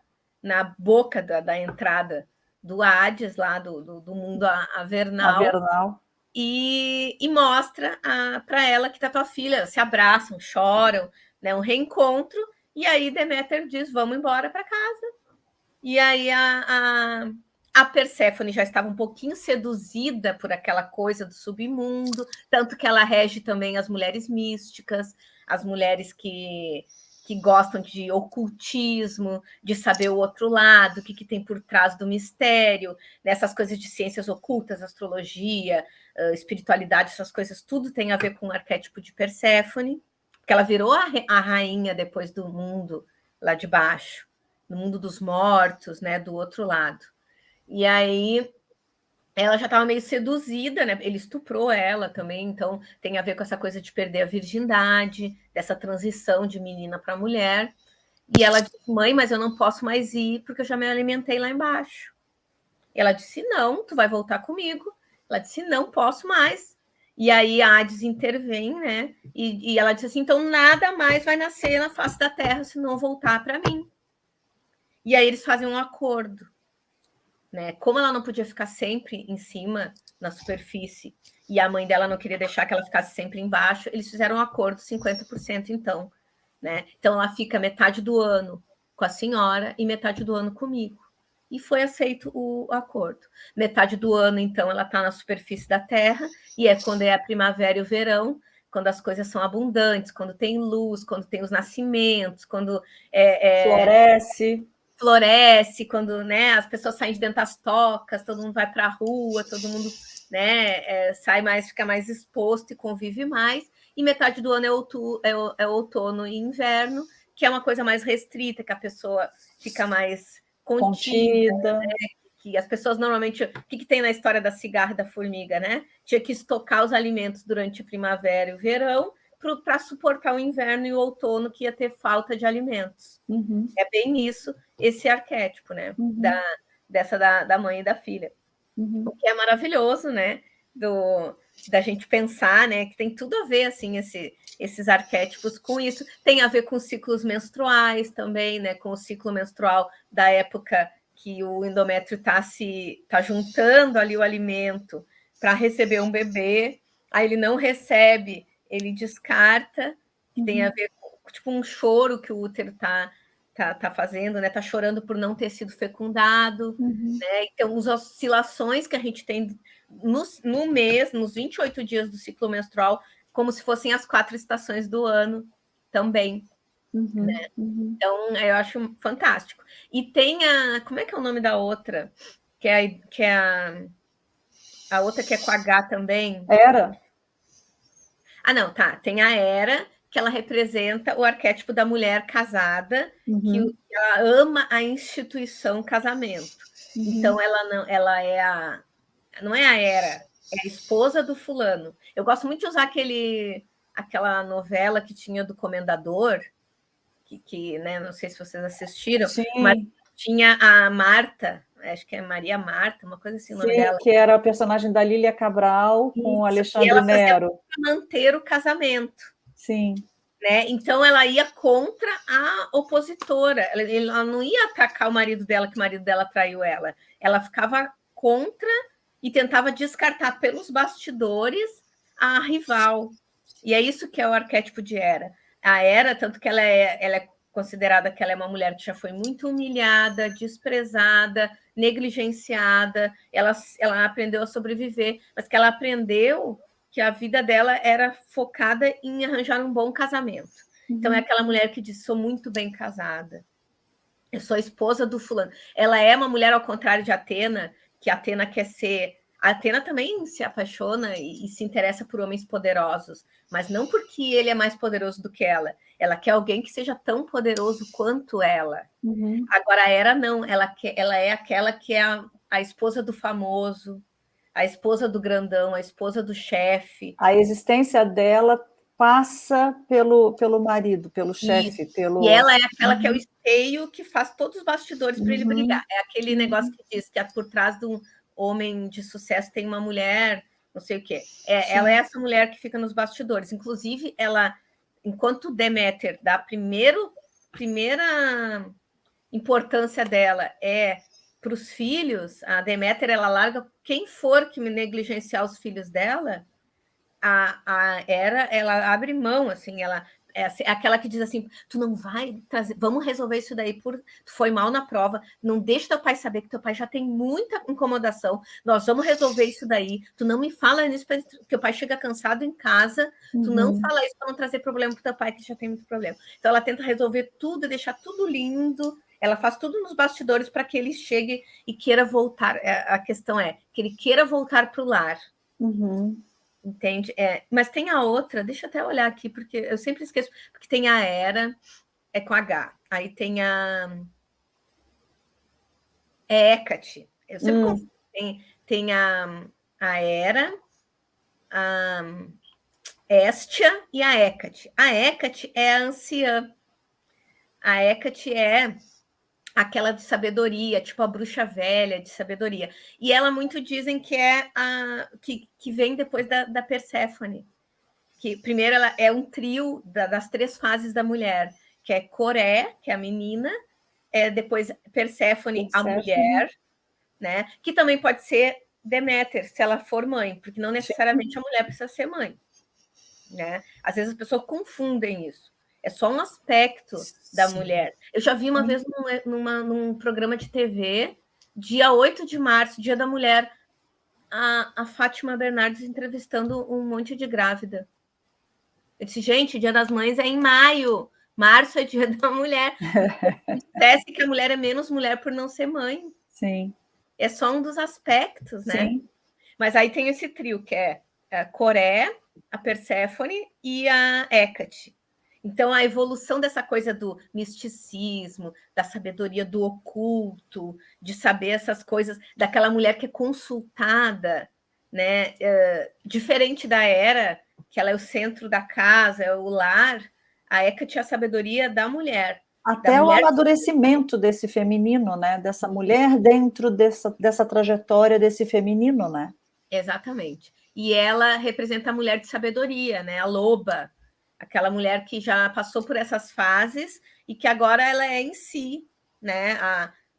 na boca da entrada do Hades, lá do mundo avernal. E mostra para ela que tá tua filha, se abraçam, choram, né, um reencontro, e aí Deméter diz, vamos embora para casa. E aí a Perséfone já estava um pouquinho seduzida por aquela coisa do submundo, tanto que ela rege também as mulheres místicas, as mulheres que gostam de ocultismo, de saber o outro lado, o que tem por trás do mistério, nessas coisas de ciências ocultas, astrologia, espiritualidade, essas coisas, tudo tem a ver com o arquétipo de Perséfone, porque ela virou a rainha depois do mundo lá de baixo, no mundo dos mortos, né, do outro lado. E aí ela já estava meio seduzida, né? Ele estuprou ela também, então tem a ver com essa coisa de perder a virgindade, dessa transição de menina para mulher. E ela disse, mãe, mas eu não posso mais ir porque eu já me alimentei lá embaixo. E ela disse, não, tu vai voltar comigo. Ela disse, não posso mais. E aí a Hades intervém, né? E ela disse assim, então nada mais vai nascer na face da terra se não voltar para mim. E aí eles fazem um acordo, né? Como ela não podia ficar sempre em cima, na superfície, e a mãe dela não queria deixar que ela ficasse sempre embaixo, eles fizeram um acordo 50% então, né? Então ela fica metade do ano com a senhora e metade do ano comigo. E foi aceito o acordo. Metade do ano, então, ela está na superfície da Terra, e é quando é a primavera e o verão, quando as coisas são abundantes, quando tem luz, quando tem os nascimentos, quando floresce, quando, né, as pessoas saem de dentro das tocas, todo mundo vai para a rua, todo mundo, né, sai mais, fica mais exposto e convive mais. E metade do ano é outono e inverno, que é uma coisa mais restrita, que a pessoa fica mais contida. Né? Que as pessoas normalmente... O que tem na história da cigarra e da formiga, né? Tinha que estocar os alimentos durante a primavera e o verão para suportar o inverno e o outono, que ia ter falta de alimentos. Uhum. É bem isso, esse arquétipo, né? Uhum. Da mãe e da filha. Uhum. O que é maravilhoso, né? Da gente pensar, né? Que tem tudo a ver, assim, esses arquétipos com isso. Tem a ver com ciclos menstruais também, né? Com o ciclo menstrual da época que o endométrio tá juntando ali o alimento para receber um bebê. Aí ele não recebe, ele descarta, que tem a ver com tipo um choro que o útero tá fazendo, né? Tá chorando por não ter sido fecundado, né? Então, as oscilações que a gente tem no mês, nos 28 dias do ciclo menstrual, como se fossem as 4 estações do ano também. Né? Então, eu acho fantástico. E tem como é que é o nome da outra? Que é A outra que é com H também. Hera. Ah, não, tá. Tem a Hera, que ela representa o arquétipo da mulher casada, que ela ama a instituição casamento. Então, ela é não é a Hera, é a esposa do fulano. Eu gosto muito de usar aquela novela que tinha do Comendador, que né, não sei se vocês assistiram, Sim. mas tinha a Marta, acho que é Maria Marta, uma coisa assim o nome dela. Que era a personagem da Lília Cabral com o Alexandre Nero. Para manter o casamento. Sim. Né? Então ela ia contra a opositora, ela não ia atacar o marido dela, que o marido dela traiu ela. Ela ficava contra e tentava descartar pelos bastidores a rival. E é isso que é o arquétipo de Hera. A Hera, tanto que ela é considerada que ela é uma mulher que já foi muito humilhada, desprezada, negligenciada, ela aprendeu a sobreviver, mas que ela aprendeu que a vida dela era focada em arranjar um bom casamento. Então, é aquela mulher que diz, sou muito bem casada, eu sou a esposa do fulano. Ela é uma mulher, ao contrário de Atena, que a Atena quer ser... A Atena também se apaixona e se interessa por homens poderosos, mas não porque ele é mais poderoso do que ela. Ela quer alguém que seja tão poderoso quanto ela. Agora, a Hera não. Ela é aquela que é a esposa do famoso, a esposa do grandão, a esposa do chefe. A existência dela passa pelo marido, pelo chefe. E ela é aquela que é o esteio que faz todos os bastidores para ele brigar. É aquele negócio que diz que por trás de um homem de sucesso tem uma mulher, não sei o quê. Ela é essa mulher que fica nos bastidores. Inclusive, ela, enquanto Deméter, da primeira importância dela para os filhos, a Deméter, ela larga quem for que me negligenciar os filhos dela, a Hera, ela abre mão, assim, ela é aquela que diz assim, tu não vai trazer, vamos resolver isso daí, tu foi mal na prova, não deixa teu pai saber que teu pai já tem muita incomodação, nós vamos resolver isso daí, tu não me fala nisso, porque teu pai chega cansado em casa, tu não fala isso para não trazer problema pro teu pai, que já tem muito problema. Então ela tenta resolver tudo, deixar tudo lindo, ela faz tudo nos bastidores para que ele chegue e queira voltar. A questão é que ele queira voltar para o lar. Entende? Mas tem a outra, deixa eu até olhar aqui, porque eu sempre esqueço, porque tem a Hera, é com H, aí tem a Hécate, eu sempre confundo, tem a Hera, a Héstia e a Hécate. A Hécate é a anciã, a Hécate é aquela de sabedoria, tipo a bruxa velha de sabedoria. E ela muito dizem que é que vem depois da Perséfone. Que primeiro ela é um trio das 3 fases da mulher, que é Coré, que é a menina, depois Perséfone, a mulher, né? Que também pode ser Deméter, se ela for mãe, porque não necessariamente a mulher precisa ser mãe. Né? Às vezes as pessoas confundem isso. É só um aspecto da mulher. Eu já vi uma vez num programa de TV, dia 8 de março, dia da mulher, a Fátima Bernardes entrevistando um monte de grávida. Eu disse, gente, dia das mães é em maio. Março é dia da mulher. Parece que a mulher é menos mulher por não ser mãe. Sim. É só um dos aspectos, né? Sim. Mas aí tem esse trio, que é a Coré, a Perséfone e a Hécate. Então, a evolução dessa coisa do misticismo, da sabedoria do oculto, de saber essas coisas, daquela mulher que é consultada, né? Diferente da Hera, que ela é o centro da casa, é o lar, a Hécate é a sabedoria da mulher. Até o amadurecimento desse feminino, né? Dessa mulher dentro dessa trajetória desse feminino, né? Exatamente. E ela representa a mulher de sabedoria, né? A loba, aquela mulher que já passou por essas fases e que agora ela é em si, né?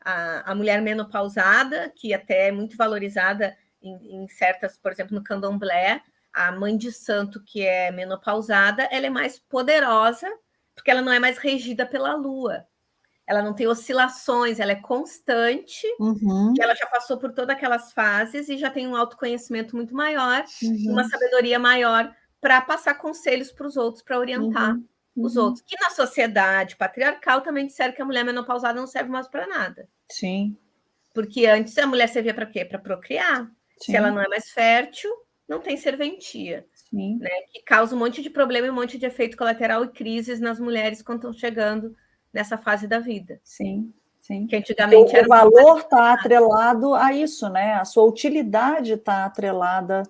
A mulher menopausada, que até é muito valorizada em certas, por exemplo, no candomblé, a mãe de santo que é menopausada, ela é mais poderosa, porque ela não é mais regida pela lua. Ela não tem oscilações, ela é constante, ela já passou por todas aquelas fases e já tem um autoconhecimento muito maior, uma sabedoria maior para passar conselhos para os outros, para orientar os outros. Que na sociedade patriarcal também disseram que a mulher menopausada não serve mais para nada. Sim. Porque antes a mulher servia para quê? Para procriar. Se ela não é mais fértil, não tem serventia. Sim. Né? Que causa um monte de problema e um monte de efeito colateral e crises nas mulheres quando estão chegando nessa fase da vida. Sim, sim. Que antigamente o valor está atrelado a isso, né? A sua utilidade está atrelada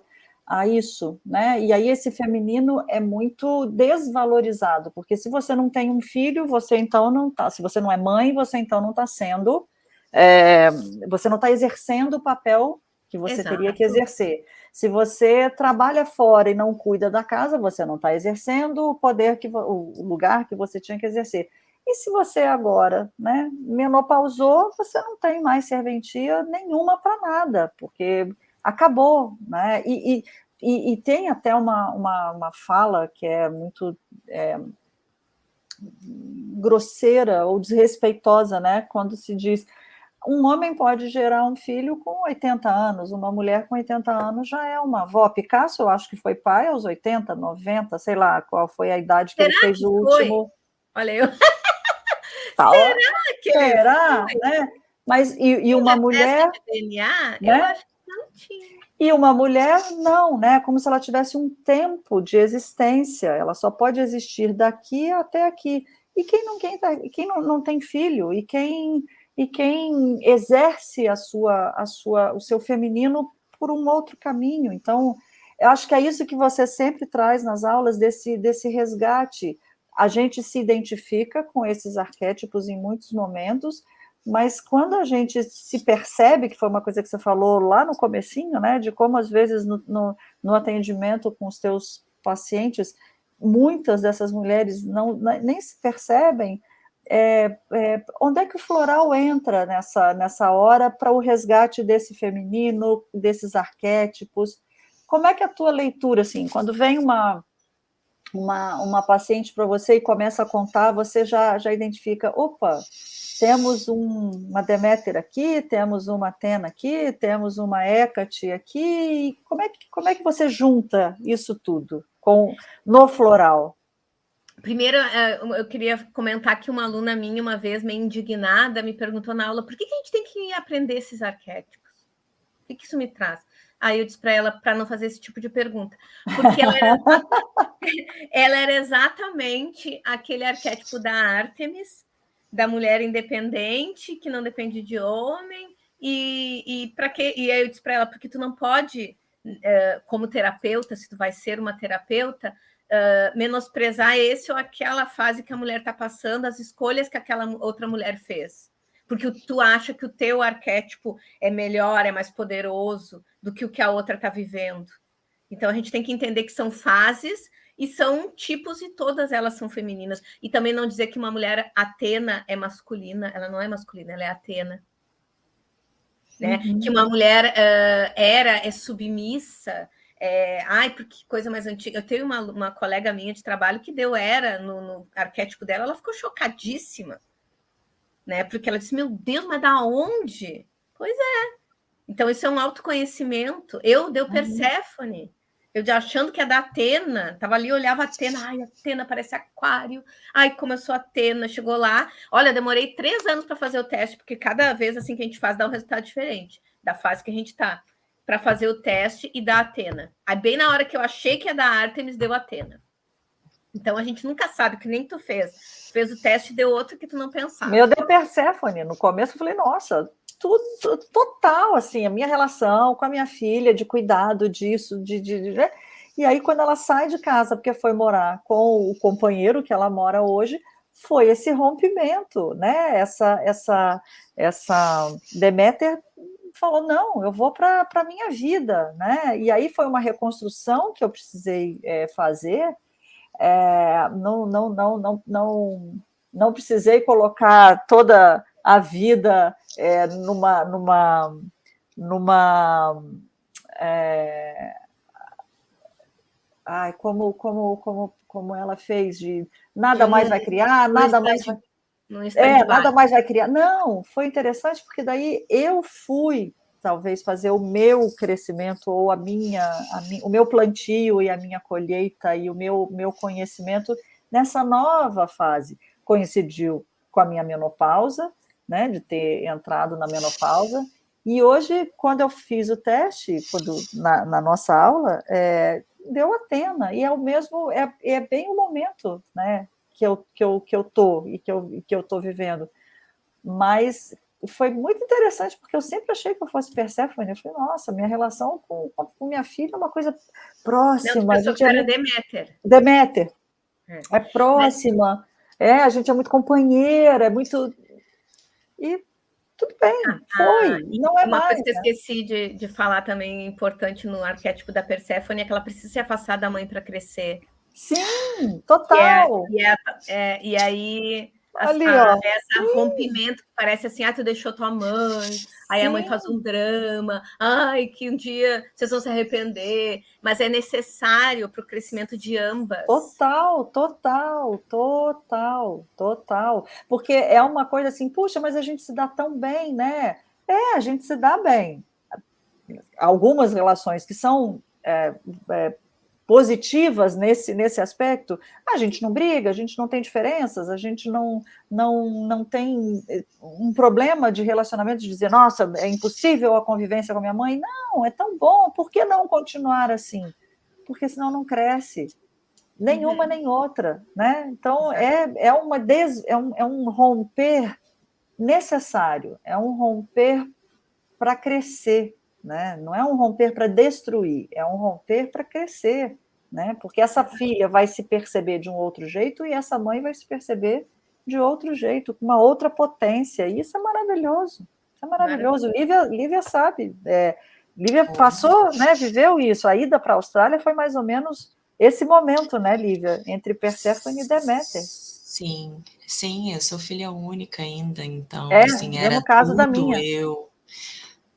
a isso, né? E aí esse feminino é muito desvalorizado, porque se você não tem um filho, você então não está. Se você não é mãe, você então não está sendo, você não está exercendo o papel que você teria que exercer. Se você trabalha fora e não cuida da casa, você não está exercendo o poder o lugar que você tinha que exercer. E se você agora, né, menopausou, você não tem mais serventia nenhuma para nada, porque acabou, né? E tem até uma fala que é muito grosseira ou desrespeitosa, né? Quando se diz um homem pode gerar um filho com 80 anos, uma mulher com 80 anos já é uma avó. Picasso, eu acho que foi pai aos 80, 90, sei lá qual foi a idade que ele fez o último. Olha, eu. Será que ele foi? Né? Mas e uma mulher. De DNA, né? Eu acho que não tinha. E uma mulher, não, né? Como se ela tivesse um tempo de existência, ela só pode existir daqui até aqui. E quem não tem filho, e quem exerce o seu feminino por um outro caminho. Então, eu acho que é isso que você sempre traz nas aulas, desse resgate. A gente se identifica com esses arquétipos em muitos momentos, mas quando a gente se percebe, que foi uma coisa que você falou lá no comecinho, né, de como às vezes no atendimento com os teus pacientes, muitas dessas mulheres nem se percebem, onde é que o floral entra nessa hora para o resgate desse feminino, desses arquétipos? Como é que é a tua leitura, assim, quando vem uma paciente para você e começa a contar, você já identifica, opa, temos uma Deméter aqui, temos uma Atena aqui, temos uma Hécate aqui. Como é que você junta isso tudo no floral? Primeiro, eu queria comentar que uma aluna minha, uma vez, meio indignada, me perguntou na aula por que a gente tem que aprender esses arquétipos? O que isso me traz? Aí eu disse para ela para não fazer esse tipo de pergunta, porque ela era exatamente aquele arquétipo da Ártemis, da mulher independente, que não depende de homem, e para quê? E aí eu disse para ela, porque tu não pode, como terapeuta, se tu vai ser uma terapeuta, menosprezar esse ou aquela fase que a mulher está passando, as escolhas que aquela outra mulher fez. Porque tu acha que o teu arquétipo é melhor, é mais poderoso do que o que a outra está vivendo. Então a gente tem que entender que são fases e são tipos e todas elas são femininas. E também não dizer que uma mulher Atena é masculina, ela não é masculina, ela é Atena. Né? Uhum. Que uma mulher é submissa. Ai, porque coisa mais antiga. Eu tenho uma colega minha de trabalho que deu era no arquétipo dela, ela ficou chocadíssima. Né? Porque ela disse, meu Deus, mas da onde? Pois é. Então, isso é um autoconhecimento. Eu deu Perséfone. Eu já achando que é da Atena. Estava ali, olhava a Atena. Ai, a Atena parece aquário. Ai, começou a Atena. Chegou lá. Olha, demorei 3 anos para fazer o teste, porque cada vez assim que a gente faz dá um resultado diferente da fase que a gente está. Para fazer o teste e dar Atena. Aí, bem na hora que eu achei que ia dar Ártemis, deu Atena. Então, a gente nunca sabe, que nem tu fez. Fez o teste e deu outro que tu não pensava. Meu deu Perséfone. No começo eu falei, nossa, tudo total, assim, a minha relação com a minha filha, de cuidado disso, né? E aí, quando ela sai de casa, porque foi morar com o companheiro que ela mora hoje, foi esse rompimento, né? Essa Deméter falou, não, eu vou para a minha vida, né? E aí foi uma reconstrução que eu precisei fazer. Não precisei colocar toda a vida como ela fez, de nada mais vai criar, nada mais vai criar. Não, foi interessante porque daí eu fui talvez fazer o meu crescimento ou o meu plantio e a minha colheita e o meu conhecimento nessa nova fase. Coincidiu com a minha menopausa, né, de ter entrado na menopausa, E hoje, quando eu fiz o teste, na nossa aula, deu Atena, e é o mesmo, é bem o momento, né, que eu tô e que eu tô vivendo. Mas foi muito interessante, porque eu sempre achei que eu fosse Perséfone. Eu falei, nossa, minha relação com minha filha é uma coisa próxima. Não, a gente era Deméter. Deméter. É próxima. A gente é muito companheira, é muito... E tudo bem, foi. Não é uma mais. Uma coisa que eu esqueci de falar também, importante no arquétipo da Perséfone, é que ela precisa se afastar da mãe para crescer. Sim, total. E aí... Ali, ó. Esse rompimento que parece assim, tu deixou tua mãe, aí a mãe faz um drama, que um dia vocês vão se arrepender, mas é necessário para o crescimento de ambas. Total. Porque é uma coisa assim, puxa, mas a gente se dá tão bem, né? A gente se dá bem. Algumas relações que são positivas nesse aspecto, a gente não briga, a gente não tem diferenças, a gente não tem um problema de relacionamento de dizer, nossa, é impossível a convivência com a minha mãe. Não, é tão bom, por que não continuar assim? Porque senão não cresce, nenhuma nem outra, né? Então é um romper necessário, é um romper para crescer, né? Não é um romper para destruir, é um romper para crescer, né? Porque essa filha vai se perceber de um outro jeito e essa mãe vai se perceber de outro jeito, com uma outra potência. E isso é maravilhoso. Isso é maravilhoso. Lívia sabe. Lívia passou, né? Viveu isso. A ida para a Austrália foi mais ou menos esse momento, né, Lívia? Entre Perséfone e Deméter. Sim, eu sou filha única ainda, então, assim, era no caso tudo da minha.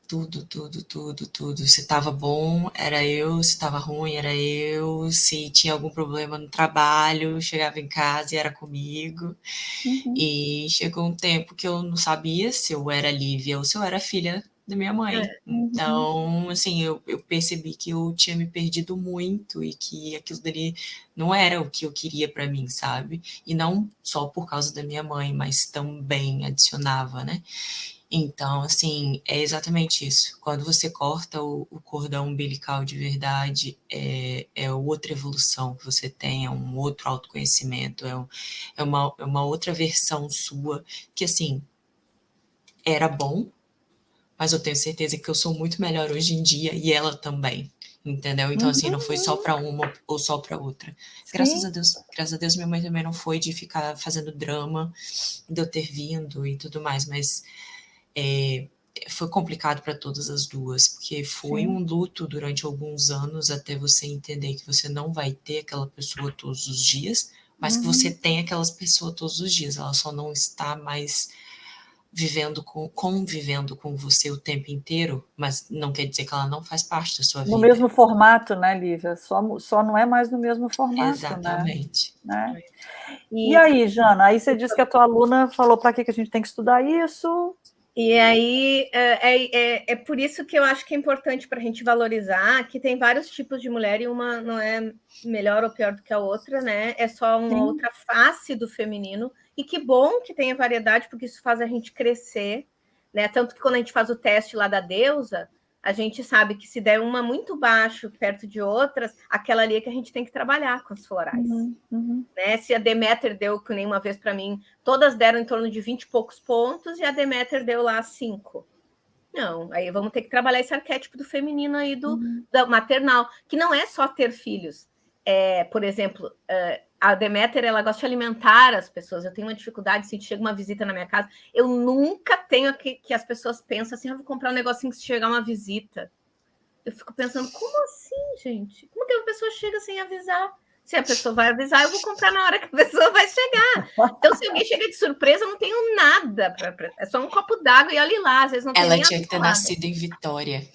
Tudo. Se estava bom, era eu. Se estava ruim, era eu. Se tinha algum problema no trabalho, chegava em casa e era comigo. Uhum. E chegou um tempo que eu não sabia se eu era Lívia ou se eu era filha da minha mãe. Então, assim, eu percebi que eu tinha me perdido muito e que aquilo dali não era o que eu queria para mim, sabe? E não só por causa da minha mãe, mas também adicionava, né? Então, assim, é exatamente isso. Quando você corta o cordão umbilical de verdade, é outra evolução que você tem, é um outro autoconhecimento, é uma outra versão sua, que, assim, era bom, mas eu tenho certeza que eu sou muito melhor hoje em dia e ela também, entendeu? Então, assim, não foi só para uma ou só para outra. Graças a Deus, minha mãe também não foi de ficar fazendo drama de eu ter vindo e tudo mais, mas foi complicado para todas as duas, porque foi um luto durante alguns anos até você entender que você não vai ter aquela pessoa todos os dias, mas que você tem aquelas pessoas todos os dias, ela só não está mais convivendo com você o tempo inteiro, mas não quer dizer que ela não faz parte da sua vida. No mesmo formato, né, Lívia? Só não é mais no mesmo formato, exatamente. Né? E aí, Jana, aí você disse que a tua aluna falou para que a gente tem que estudar isso? E aí é por isso que eu acho que é importante para a gente valorizar que tem vários tipos de mulher e uma não é melhor ou pior do que a outra, né? É só uma outra face do feminino. E que bom que tenha variedade, porque isso faz a gente crescer, né? Tanto que quando a gente faz o teste lá da deusa, a gente sabe que se der uma muito baixo perto de outras, aquela ali é que a gente tem que trabalhar com as florais. Né? Se a Deméter deu, que nem uma vez para mim, todas deram em torno de 20 e poucos pontos e a Deméter deu lá 5. Não, aí vamos ter que trabalhar esse arquétipo do feminino aí, do maternal, que não é só ter filhos. Por exemplo, a Deméter, ela gosta de alimentar as pessoas. Eu tenho uma dificuldade, se chega uma visita na minha casa, eu nunca tenho que as pessoas pensam assim, vou comprar um negocinho se chegar uma visita. Eu fico pensando, como assim, gente? Como que a pessoa chega sem avisar? Se a pessoa vai avisar, eu vou comprar na hora que a pessoa vai chegar. Então, se alguém chega de surpresa, eu não tenho nada. É só um copo d'água e olhe lá. Às vezes não tem nem Ela tinha que ter nascido em Vitória.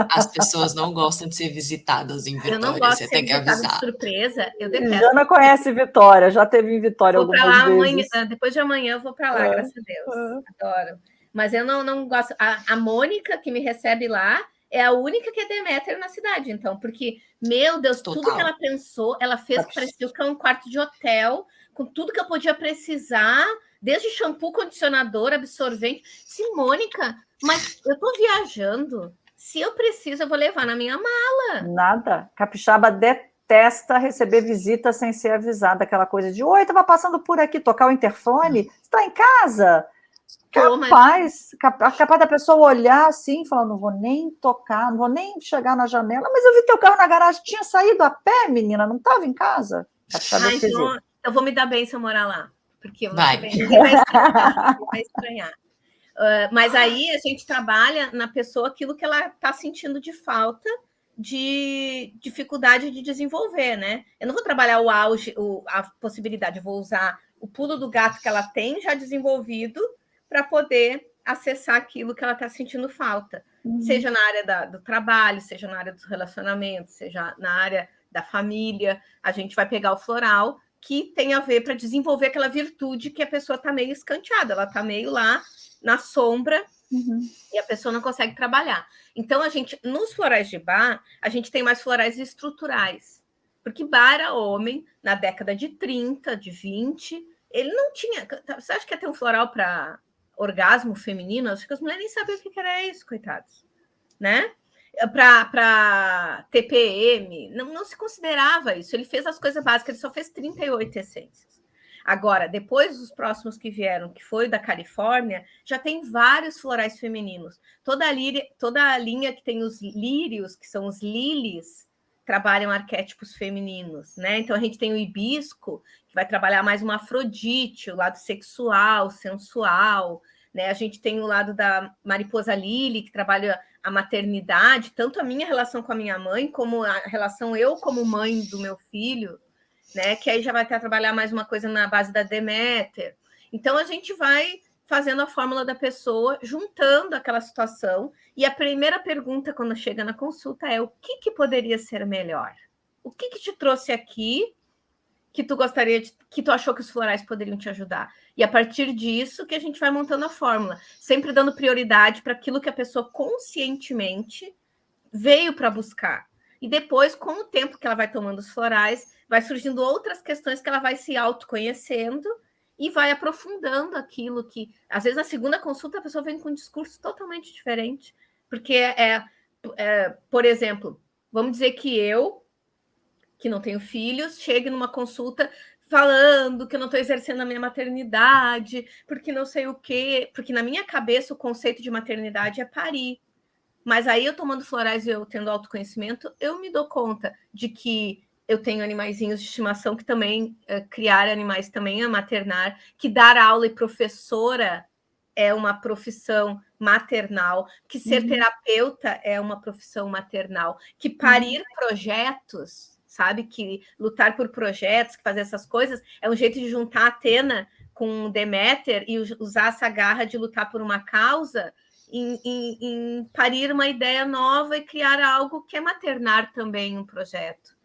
As pessoas não gostam de ser visitadas em Vitória. Eu não gosto você de ser tem que visitada avisar. de surpresa. Eu detesto. Jana conhece Vitória, já teve em Vitória algumas vezes. Amanhã, depois de amanhã eu vou para lá, graças a Deus. Adoro. Mas eu não gosto. A Mônica, que me recebe lá, é a única que é Deméter na cidade, então, porque, meu Deus, tudo que ela pensou, ela fez que parecia que é um quarto de hotel, com tudo que eu podia precisar, desde shampoo, condicionador, absorvente. Disse, Mônica, mas eu tô viajando. Se eu preciso, eu vou levar na minha mala. Nada. Capixaba detesta receber visita sem ser avisada. Aquela coisa de, oi, estava passando por aqui, tocar o interfone. Está em casa? Capaz da pessoa olhar assim, falar, não vou nem tocar, não vou nem chegar na janela, mas eu vi teu carro na garagem, tinha saído a pé, menina, não estava em casa? Então eu vou me dar bem se eu morar lá, porque ninguém vai estranhar. Mas aí a gente trabalha na pessoa aquilo que ela está sentindo de falta, de dificuldade de desenvolver, né? Eu não vou trabalhar o auge, a possibilidade, eu vou usar o pulo do gato que ela tem já desenvolvido para poder acessar aquilo que ela está sentindo falta, seja na área do trabalho, seja na área dos relacionamentos, seja na área da família. A gente vai pegar o floral que tem a ver para desenvolver aquela virtude que a pessoa está meio escanteada, ela está meio lá na sombra, e a pessoa não consegue trabalhar. Então, nos florais de bar, a gente tem mais florais estruturais, porque bar era homem, na década de 30, de 20, ele não tinha... Você acha que ia ter um floral para orgasmo feminino? Acho que as mulheres nem sabiam o que era isso, coitados, né? Para TPM, não se considerava isso. Ele fez as coisas básicas, ele só fez 38 essências. Agora, depois os próximos que vieram, que foi da Califórnia, já tem vários florais femininos. Toda a linha que tem os lírios, que são os lilies, trabalham arquétipos femininos, né? Então a gente tem o hibisco, que vai trabalhar mais uma Afrodite, o lado sexual, sensual, né? A gente tem o lado da mariposa lily, que trabalha a maternidade, tanto a minha relação com a minha mãe, como a relação eu como mãe do meu filho, né? Que aí já vai trabalhar mais uma coisa na base da Deméter. Então a gente vai fazendo a fórmula da pessoa, juntando aquela situação, e a primeira pergunta quando chega na consulta é: o que poderia ser melhor? O que te trouxe aqui que tu gostaria que tu achou que os florais poderiam te ajudar? E a partir disso que a gente vai montando a fórmula, sempre dando prioridade para aquilo que a pessoa conscientemente veio para buscar. E depois, com o tempo que ela vai tomando os florais, vai surgindo outras questões que ela vai se autoconhecendo e vai aprofundando aquilo que... Às vezes, na segunda consulta, a pessoa vem com um discurso totalmente diferente. Porque, por exemplo, vamos dizer que eu, que não tenho filhos, chegue numa consulta falando que eu não estou exercendo a minha maternidade, porque não sei o quê. Porque na minha cabeça, o conceito de maternidade é parir. Mas aí eu tomando florais e eu tendo autoconhecimento, eu me dou conta de que eu tenho animaizinhos de estimação que também, criar animais também é maternar, que dar aula e professora é uma profissão maternal, que ser terapeuta é uma profissão maternal, que parir projetos, sabe? Que lutar por projetos, que fazer essas coisas, é um jeito de juntar Atena com Deméter e usar essa garra de lutar por uma causa em parir uma ideia nova e criar algo que é maternar também um projeto.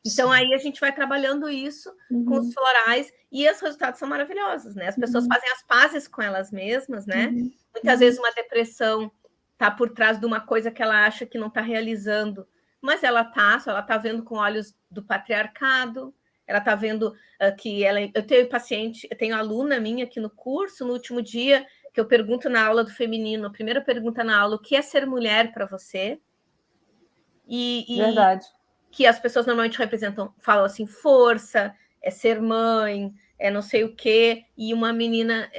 Então, aí a gente vai trabalhando isso com os florais e os resultados são maravilhosos, né? As pessoas fazem as pazes com elas mesmas, né? Muitas vezes uma depressão está por trás de uma coisa que ela acha que não está realizando, mas ela está vendo com olhos do patriarcado, ela está vendo que eu tenho paciente, eu tenho aluna minha aqui no curso, no último dia, que eu pergunto na aula do feminino, a primeira pergunta na aula: o que é ser mulher para você? Verdade. Que as pessoas normalmente falam assim, força, é ser mãe, é não sei o quê, e uma menina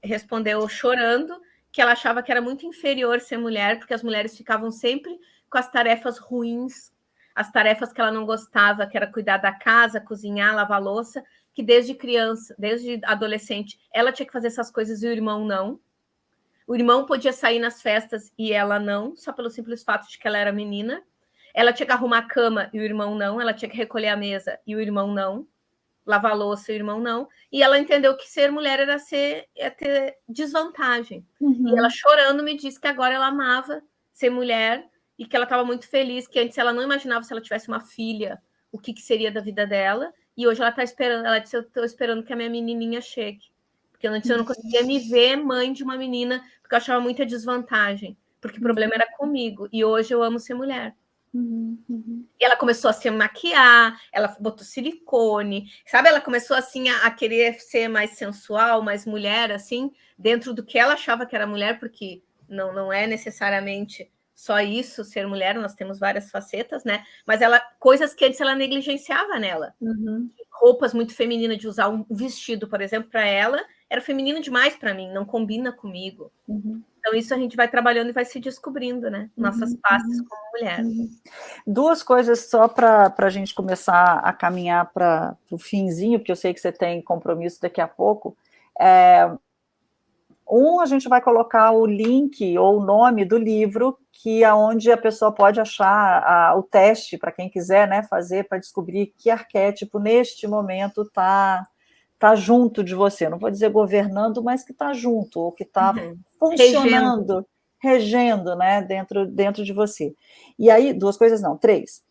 respondeu chorando que ela achava que era muito inferior ser mulher, porque as mulheres ficavam sempre com as tarefas ruins, as tarefas que ela não gostava, que era cuidar da casa, cozinhar, lavar louça, que desde criança, desde adolescente, ela tinha que fazer essas coisas e o irmão não. O irmão podia sair nas festas e ela não, só pelo simples fato de que ela era menina. Ela tinha que arrumar a cama e o irmão não. Ela tinha que recolher a mesa e o irmão não. Lavar a louça e o irmão não. E ela entendeu que ser mulher era ter desvantagem. E ela, chorando, me disse que agora ela amava ser mulher e que ela estava muito feliz, que antes ela não imaginava, se ela tivesse uma filha, o que seria da vida dela. E hoje ela está esperando. Ela disse: eu estou esperando que a minha menininha chegue. Porque antes eu não conseguia me ver mãe de uma menina, porque eu achava muita desvantagem. Porque o problema era comigo. E hoje eu amo ser mulher. E ela começou a se maquiar, ela botou silicone, sabe? Ela começou assim a querer ser mais sensual, mais mulher, assim, dentro do que ela achava que era mulher, porque não é necessariamente só isso, ser mulher, nós temos várias facetas, né? Mas coisas que antes ela negligenciava nela. Roupas muito femininas, de usar um vestido, por exemplo, para ela, era feminino demais para mim, não combina comigo. Então, isso a gente vai trabalhando e vai se descobrindo, né? Nossas pastas como mulher. Duas coisas só para a gente começar a caminhar para o finzinho, porque eu sei que você tem compromisso daqui a pouco. A gente vai colocar o link ou o nome do livro, que é onde a pessoa pode achar o teste, para quem quiser, né, fazer, para descobrir que arquétipo, neste momento, está junto de você. Não vou dizer governando, mas que está junto, ou que está funcionando, regendo, né, dentro de você. E aí, duas coisas não, três.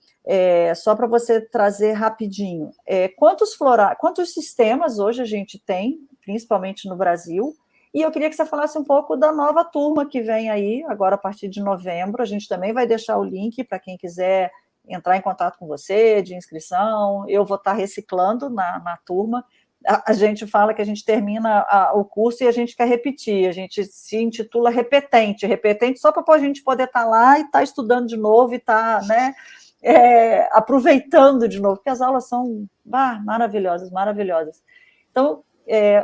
Só para você trazer rapidinho. Quantos sistemas hoje a gente tem, principalmente no Brasil? E eu queria que você falasse um pouco da nova turma que vem aí, agora a partir de novembro. A gente também vai deixar o link para quem quiser entrar em contato com você, de inscrição. Eu vou estar reciclando na turma. A gente fala que a gente termina o curso e a gente quer repetir, a gente se intitula repetente só para a gente poder estar lá e estar estudando de novo e estar, né, aproveitando de novo, porque as aulas são maravilhosas. Então,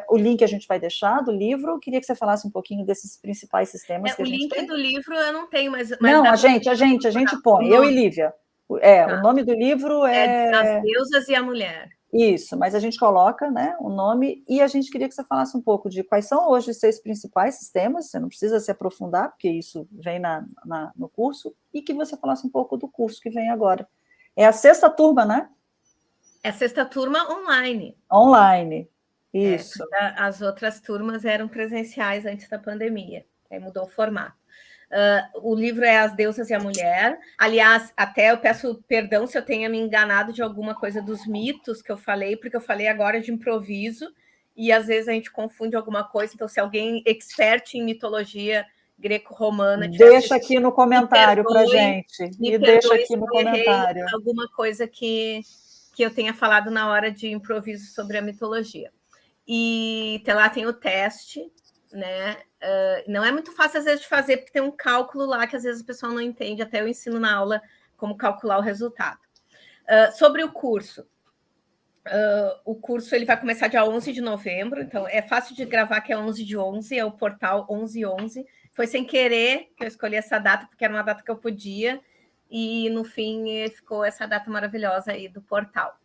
o link a gente vai deixar do livro. Queria que você falasse um pouquinho desses principais sistemas que a gente tem. O link do livro eu não tenho, mas não, a gente põe, eu e Lívia. O nome do livro As Deusas e a Mulher. Isso, mas a gente coloca, né, o nome, e a gente queria que você falasse um pouco de quais são hoje os 6 principais sistemas. Você não precisa se aprofundar, porque isso vem no curso, e que você falasse um pouco do curso que vem agora. É a 6ª turma, né? É a 6ª turma online. Online, isso. As outras turmas eram presenciais antes da pandemia, aí mudou o formato. O livro é As Deusas e a Mulher. Aliás, até eu peço perdão se eu tenha me enganado de alguma coisa dos mitos que eu falei, porque eu falei agora de improviso, e às vezes a gente confunde alguma coisa. Então, se alguém expert em mitologia greco-romana... Deixa aqui no comentário para gente. Deixa aqui no comentário. Alguma coisa que eu tenha falado na hora de improviso sobre a mitologia. E lá tem o teste, né? Não é muito fácil, às vezes, de fazer, porque tem um cálculo lá que, às vezes, o pessoal não entende. Até eu ensino na aula como calcular o resultado. Sobre o curso. O curso ele vai começar dia 11 de novembro, então é fácil de gravar, que é 11 de 11, é o portal 1111. Foi sem querer que eu escolhi essa data, porque era uma data que eu podia, e, no fim, ficou essa data maravilhosa aí do portal.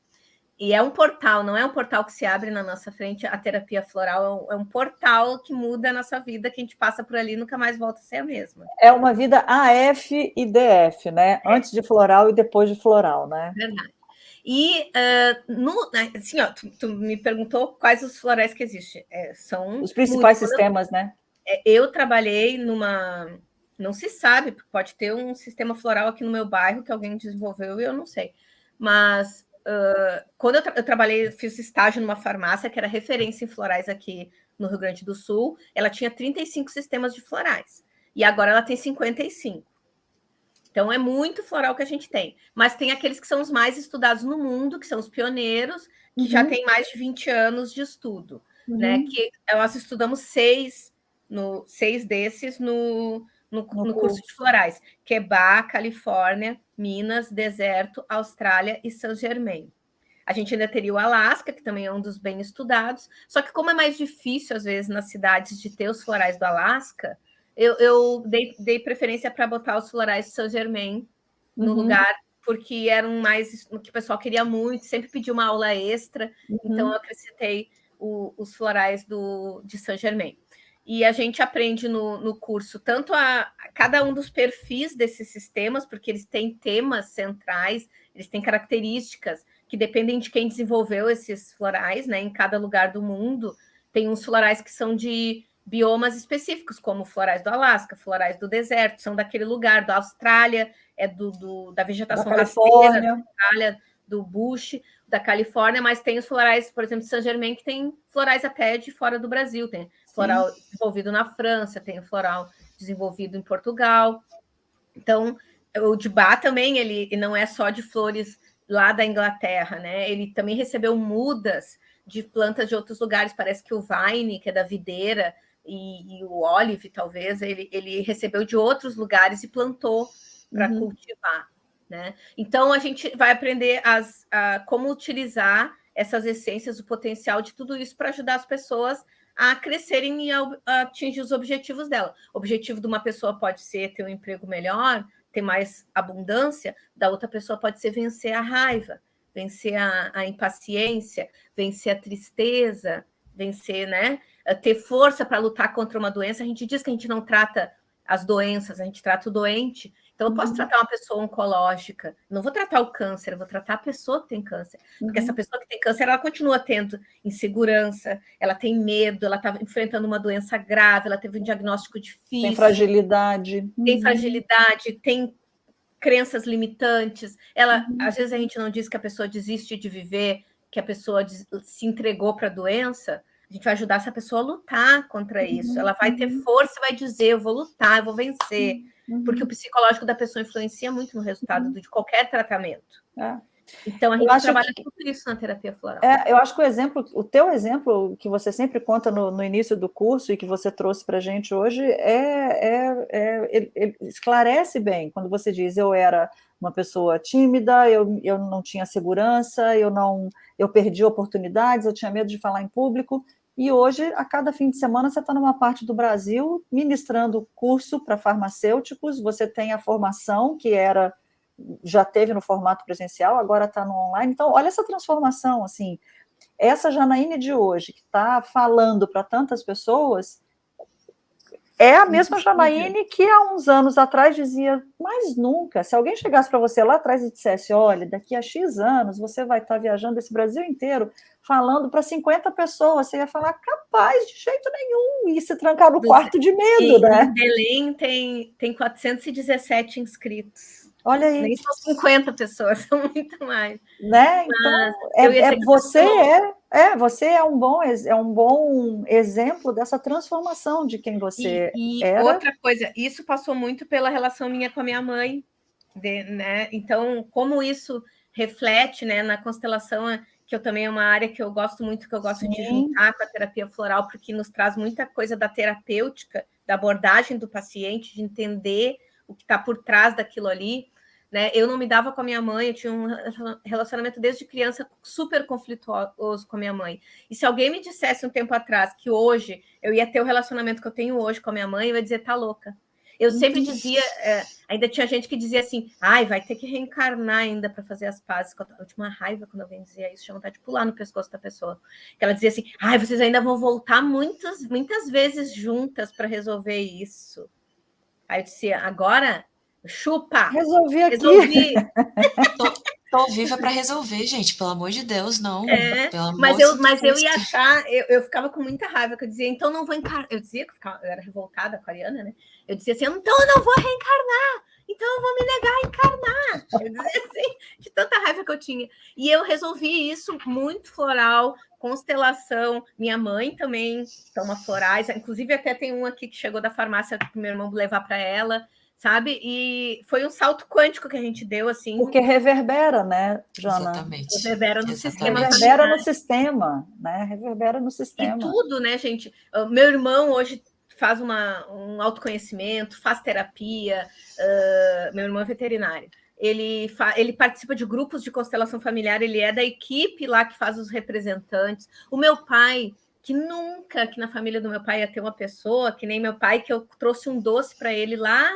E é um portal, não é um portal que se abre na nossa frente, a terapia floral é um portal que muda a nossa vida, que a gente passa por ali e nunca mais volta a ser a mesma. É uma vida AF e DF, né? Antes de floral e depois de floral, né? Verdade. E, assim, ó, tu me perguntou quais os florais que existem. São os principais sistemas, né? Eu trabalhei não se sabe, porque pode ter um sistema floral aqui no meu bairro que alguém desenvolveu e eu não sei. Mas quando eu trabalhei, fiz estágio numa farmácia que era referência em florais aqui no Rio Grande do Sul, ela tinha 35 sistemas de florais. E agora ela tem 55. Então, é muito floral que a gente tem. Mas tem aqueles que são os mais estudados no mundo, que são os pioneiros, que já têm mais de 20 anos de estudo. Né? Que nós estudamos 6 desses no curso de florais. Quebec, Califórnia, Minas, Deserto, Austrália e Saint-Germain. A gente ainda teria o Alasca, que também é um dos bem estudados. Só que como é mais difícil, às vezes, nas cidades de ter os florais do Alasca, eu dei preferência para botar os florais de Saint-Germain no lugar, porque eram mais o que o pessoal queria muito, sempre pediu uma aula extra, então eu acrescentei os florais de Saint-Germain. E a gente aprende no curso tanto a cada um dos perfis desses sistemas, porque eles têm temas centrais, eles têm características que dependem de quem desenvolveu esses florais, né? Em cada lugar do mundo, tem uns florais que são de biomas específicos, como florais do Alasca, florais do deserto, são daquele lugar, da Austrália, da vegetação rasteira, da Austrália, do bush, da Califórnia, mas tem os florais, por exemplo, de Saint-Germain, que tem florais até de fora do Brasil, tem floral desenvolvido na França, tem floral desenvolvido em Portugal. Então, o de Bach também, ele não é só de flores lá da Inglaterra, né? Ele também recebeu mudas de plantas de outros lugares. Parece que o Vine, que é da videira, e o Olive, talvez, ele recebeu de outros lugares e plantou para cultivar, né? Então, a gente vai aprender como utilizar essas essências, o potencial de tudo isso para ajudar as pessoas a crescerem e a atingir os objetivos dela. O objetivo de uma pessoa pode ser ter um emprego melhor, ter mais abundância, da outra pessoa pode ser vencer a raiva, vencer a impaciência, vencer a tristeza, vencer, né? Ter força para lutar contra uma doença. A gente diz que a gente não trata as doenças, a gente trata o doente. Então, eu posso tratar uma pessoa oncológica, não vou tratar o câncer, eu vou tratar a pessoa que tem câncer. Porque essa pessoa que tem câncer, ela continua tendo insegurança, ela tem medo, ela está enfrentando uma doença grave, ela teve um diagnóstico difícil. Tem fragilidade. Tem fragilidade, tem crenças limitantes. Às vezes a gente não diz que a pessoa desiste de viver, que a pessoa se entregou para a doença. A gente vai ajudar essa pessoa a lutar contra isso. Ela vai ter força e vai dizer, eu vou lutar, eu vou vencer. Porque o psicológico da pessoa influencia muito no resultado de qualquer tratamento. Então, a gente trabalha tudo isso na terapia floral. Eu acho que o teu exemplo, que você sempre conta no início do curso e que você trouxe para a gente hoje, ele esclarece bem. Quando você diz, eu era uma pessoa tímida, eu não tinha segurança, eu perdi oportunidades, eu tinha medo de falar em público, e hoje, a cada fim de semana, você está numa parte do Brasil ministrando curso para farmacêuticos, você tem a formação, que já teve no formato presencial, agora está no online. Então, olha essa transformação, assim, essa Janaíne de hoje, que está falando para tantas pessoas, é a mesma Janaíne que há uns anos atrás dizia, mas nunca, se alguém chegasse para você lá atrás e dissesse, olha, daqui a X anos você vai estar viajando esse Brasil inteiro, falando para 50 pessoas, você ia falar, capaz, de jeito nenhum, e se trancar no quarto de medo, né? Em Belém tem 417 inscritos. Olha aí. Nem são 50 pessoas, são muito mais. Né? Então, você é um bom exemplo dessa transformação de quem você era. Outra coisa, isso passou muito pela relação minha com a minha mãe, né? Então, como isso reflete, né, na constelação, que eu também é uma área que eu gosto muito, que eu gosto de juntar com a terapia floral, porque nos traz muita coisa da terapêutica, da abordagem do paciente, de entender o que está por trás daquilo ali. Né? Eu não me dava com a minha mãe, eu tinha um relacionamento desde criança super conflituoso com a minha mãe. E se alguém me dissesse um tempo atrás que hoje eu ia ter o relacionamento que eu tenho hoje com a minha mãe, eu ia dizer, tá louca. Eu sempre dizia, ainda tinha gente que dizia assim, vai ter que reencarnar ainda para fazer as pazes. Eu tinha uma raiva quando alguém dizia isso, tinha vontade de pular no pescoço da pessoa. Que ela dizia assim, vocês ainda vão voltar muitas vezes juntas para resolver isso. Aí eu disse, agora... Chupa! Resolvi aqui. Tô viva para resolver, gente. Pelo amor de Deus, não. Mas eu ia achar... Eu ficava com muita raiva, que eu dizia, então não vou encarnar. Eu dizia que eu era revoltada com a Ariana, né? Eu dizia assim, então eu não vou reencarnar. Então eu vou me negar a encarnar. Eu dizia assim, de tanta raiva que eu tinha. E eu resolvi isso muito floral, constelação. Minha mãe também toma florais. Inclusive, até tem um aqui que chegou da farmácia que o meu irmão levar para ela. Sabe? E foi um salto quântico que a gente deu, assim. Porque reverbera, né, Jana? Exatamente. Reverbera no sistema. Reverbera no sistema, né? Reverbera no sistema. E tudo, né, gente? Meu irmão hoje faz um autoconhecimento, faz terapia. Meu irmão é veterinário. Ele participa de grupos de constelação familiar, ele é da equipe lá que faz os representantes. O meu pai... que na família do meu pai ia ter uma pessoa, que nem meu pai, que eu trouxe um doce para ele lá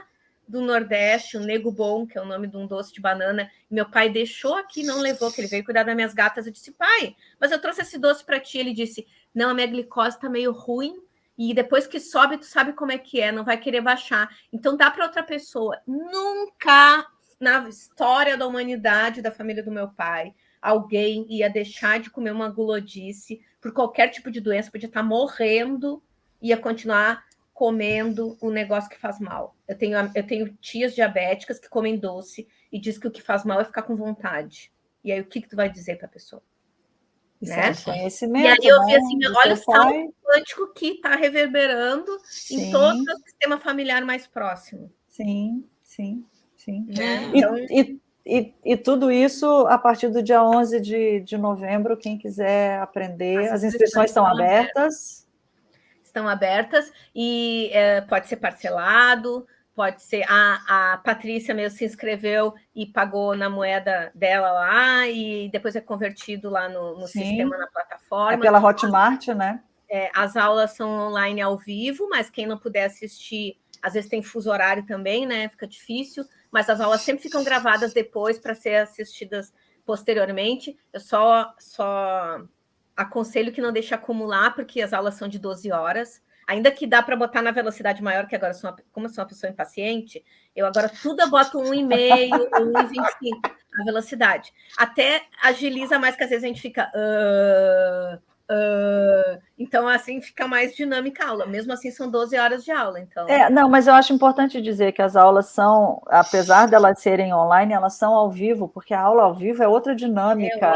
do Nordeste, o Nego Bom, que é o nome de um doce de banana, e meu pai deixou aqui, não levou, que ele veio cuidar das minhas gatas. Eu disse, pai, mas eu trouxe esse doce para ti. Ele disse, não, a minha glicose está meio ruim, e depois que sobe, tu sabe como é que é, não vai querer baixar. Então dá para outra pessoa. Nunca na história da humanidade, da família do meu pai, alguém ia deixar de comer uma gulodice por qualquer tipo de doença, podia estar morrendo, ia continuar comendo um negócio que faz mal. Eu tenho tias diabéticas que comem doce e diz que o que faz mal é ficar com vontade. E aí, o que tu vai dizer para a pessoa? Isso né? é conhecimento, e aí eu vi né? assim, olha o salto quântico que está reverberando em todo o sistema familiar mais próximo. Sim, sim. sim. Né? Então... E tudo isso a partir do dia 11 de novembro, quem quiser aprender, as inscrições estão abertas. Estão abertas e pode ser parcelado, pode ser... A Patrícia mesmo se inscreveu e pagou na moeda dela lá e depois é convertido lá no sistema, na plataforma. É pela Hotmart, né? As aulas são online ao vivo, mas quem não puder assistir, às vezes tem fuso horário também, né? Fica difícil, mas as aulas sempre ficam gravadas depois para ser assistidas posteriormente. Eu só aconselho que não deixe acumular, porque as aulas são de 12 horas. Ainda que dá para botar na velocidade maior, que agora, como eu sou uma pessoa impaciente, eu agora tudo eu boto 1,5 ou 1,25 a velocidade. Até agiliza mais, que às vezes a gente fica... então, assim, fica mais dinâmica a aula. Mesmo assim, são 12 horas de aula. Então... não, mas eu acho importante dizer que as aulas são, apesar de elas serem online, elas são ao vivo, porque a aula ao vivo é outra dinâmica,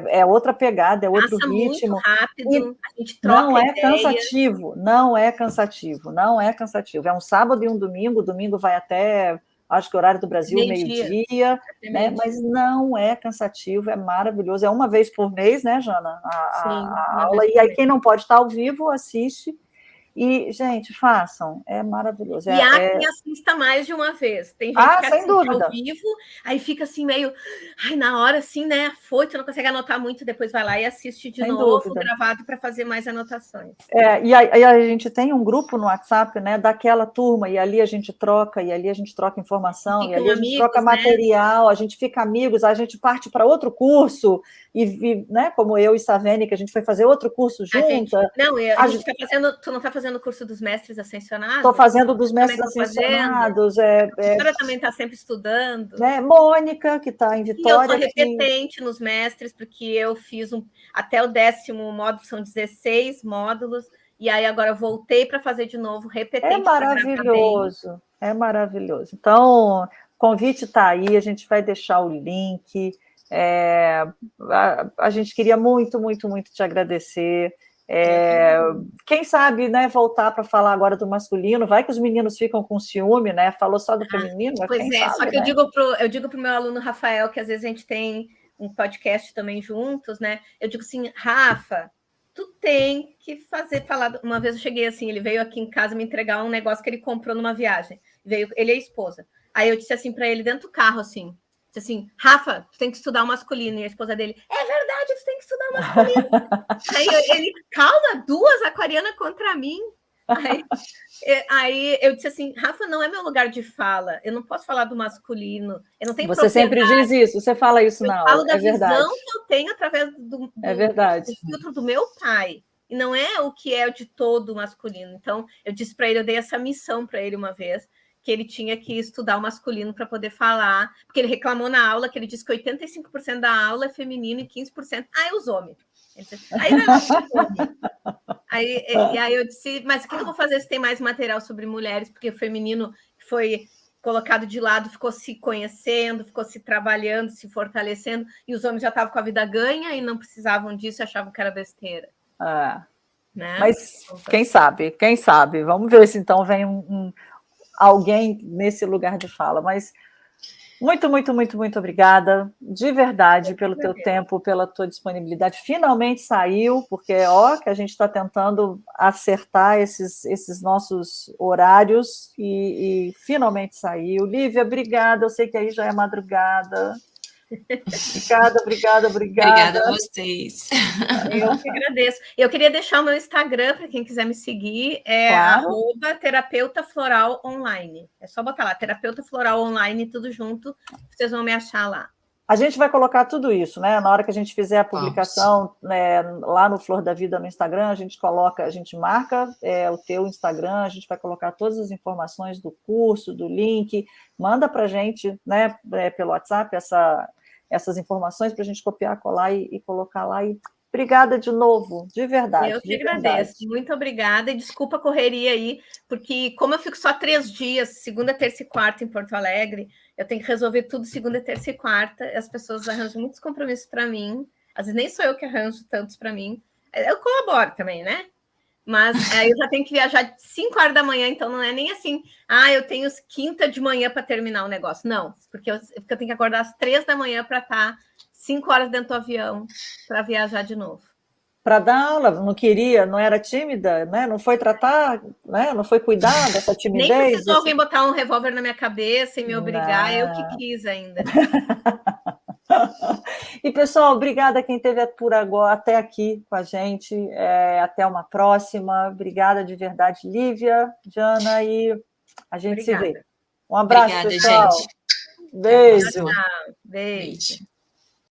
é outra pegada, é outro ritmo. Muito rápido, a gente troca não é ideias. cansativo, não é cansativo, não é cansativo. É um sábado e um domingo, o domingo vai até, acho que o horário do Brasil, meio-dia, né? Mas não é cansativo, é maravilhoso. É uma vez por mês, né, Jana? A aula, e aí quem não pode estar ao vivo, assiste. E, gente, façam, é maravilhoso. E há quem assista mais de uma vez. Tem gente que assiste ao vivo, aí fica assim meio... na hora, assim, né, afoito, não consegue anotar muito, depois vai lá e assiste de novo, gravado, para fazer mais anotações. E aí a gente tem um grupo no WhatsApp, né, daquela turma, e ali a gente troca, informação, e ali a gente troca material, né? A gente fica amigos, a gente parte para outro curso, e né, como eu e Savene, que a gente foi fazer outro curso junta. A gente está fazendo... Tu não está fazendo o curso dos mestres ascensionados? Estou fazendo dos mestres ascensionados. A professora também está sempre estudando. Né? Mônica, que está em Vitória. E eu sou repetente nos mestres, porque eu fiz até o 10º módulo, são 16 módulos, e aí agora eu voltei para fazer de novo, repetente. É maravilhoso, é maravilhoso. Então, o convite está aí, a gente vai deixar o link. A gente queria muito, muito, muito te agradecer. Quem sabe, né, voltar para falar agora do masculino, vai que os meninos ficam com ciúme, né? Falou só do feminino, pois quem sabe, só que né? eu digo pro meu aluno Rafael, que às vezes a gente tem um podcast também juntos, né? Eu digo assim, Rafa, tu tem que falar. Uma vez eu cheguei assim, ele veio aqui em casa me entregar um negócio que ele comprou numa viagem. Ele e a esposa. Aí eu disse assim para ele, dentro do carro, assim, Rafa, tu tem que estudar o masculino. E a esposa dele, é verdade, tu tem que estudar o masculino. Aí ele, calma, 2 aquarianas contra mim. Aí eu disse assim, Rafa, não é meu lugar de fala, eu não posso falar do masculino, eu não tenho Você sempre diz isso, você fala isso na aula. Eu falo da visão que eu tenho através do filtro do meu pai, e não é o que é de todo masculino. Então, eu disse para ele, eu dei essa missão para ele uma vez, que ele tinha que estudar o masculino para poder falar, porque ele reclamou na aula que ele disse que 85% da aula é feminino e 15% é os homens. Aí eu disse, mas o que eu vou fazer se tem mais material sobre mulheres? Porque o feminino foi colocado de lado, ficou se conhecendo, ficou se trabalhando, se fortalecendo, e os homens já estavam com a vida ganha e não precisavam disso, achavam que era besteira. Né? Mas quem sabe? Vamos ver se então vem alguém nesse lugar de fala. Mas muito, muito, muito, muito obrigada, de verdade, pelo teu tempo, pela tua disponibilidade. Finalmente saiu, porque que a gente está tentando acertar esses nossos horários e finalmente saiu. Lívia, obrigada, eu sei que aí já é madrugada. Obrigada. Obrigada a vocês. Eu que agradeço. Eu queria deixar o meu Instagram para quem quiser me seguir, claro. @terapeuta floral online. É só botar lá, terapeuta floral online, tudo junto, vocês vão me achar lá. A gente vai colocar tudo isso, né? Na hora que a gente fizer a publicação, né, lá no Flor da Vida no Instagram, a gente marca o teu Instagram, a gente vai colocar todas as informações do curso, do link, manda para a gente, né, pelo WhatsApp essas informações para a gente copiar, colar e colocar lá. E obrigada de novo, de verdade. Eu que agradeço, muito obrigada, e desculpa a correria aí, porque como eu fico só 3 dias, segunda, terça e quarta em Porto Alegre, eu tenho que resolver tudo segunda, terça e quarta, e as pessoas arranjam muitos compromissos para mim, às vezes nem sou eu que arranjo tantos para mim, eu colaboro também, né? Mas aí eu já tenho que viajar 5 horas da manhã, então não é nem assim, eu tenho quinta de manhã para terminar o negócio. Não, porque eu tenho que acordar às 3 da manhã para estar 5 horas dentro do avião para viajar de novo. Para dar aula, não queria, não era tímida, né? Não foi tratar, né? Não foi cuidar dessa timidez. Nem precisou alguém botar um revólver na minha cabeça e me obrigar, eu que quis ainda. E, pessoal, obrigada a quem esteve por agora, até aqui com a gente. Até uma próxima. Obrigada de verdade, Lívia, Jana, e a gente se vê. Um abraço, Obrigada, pessoal. gente. Beijo. Tchau. Beijo.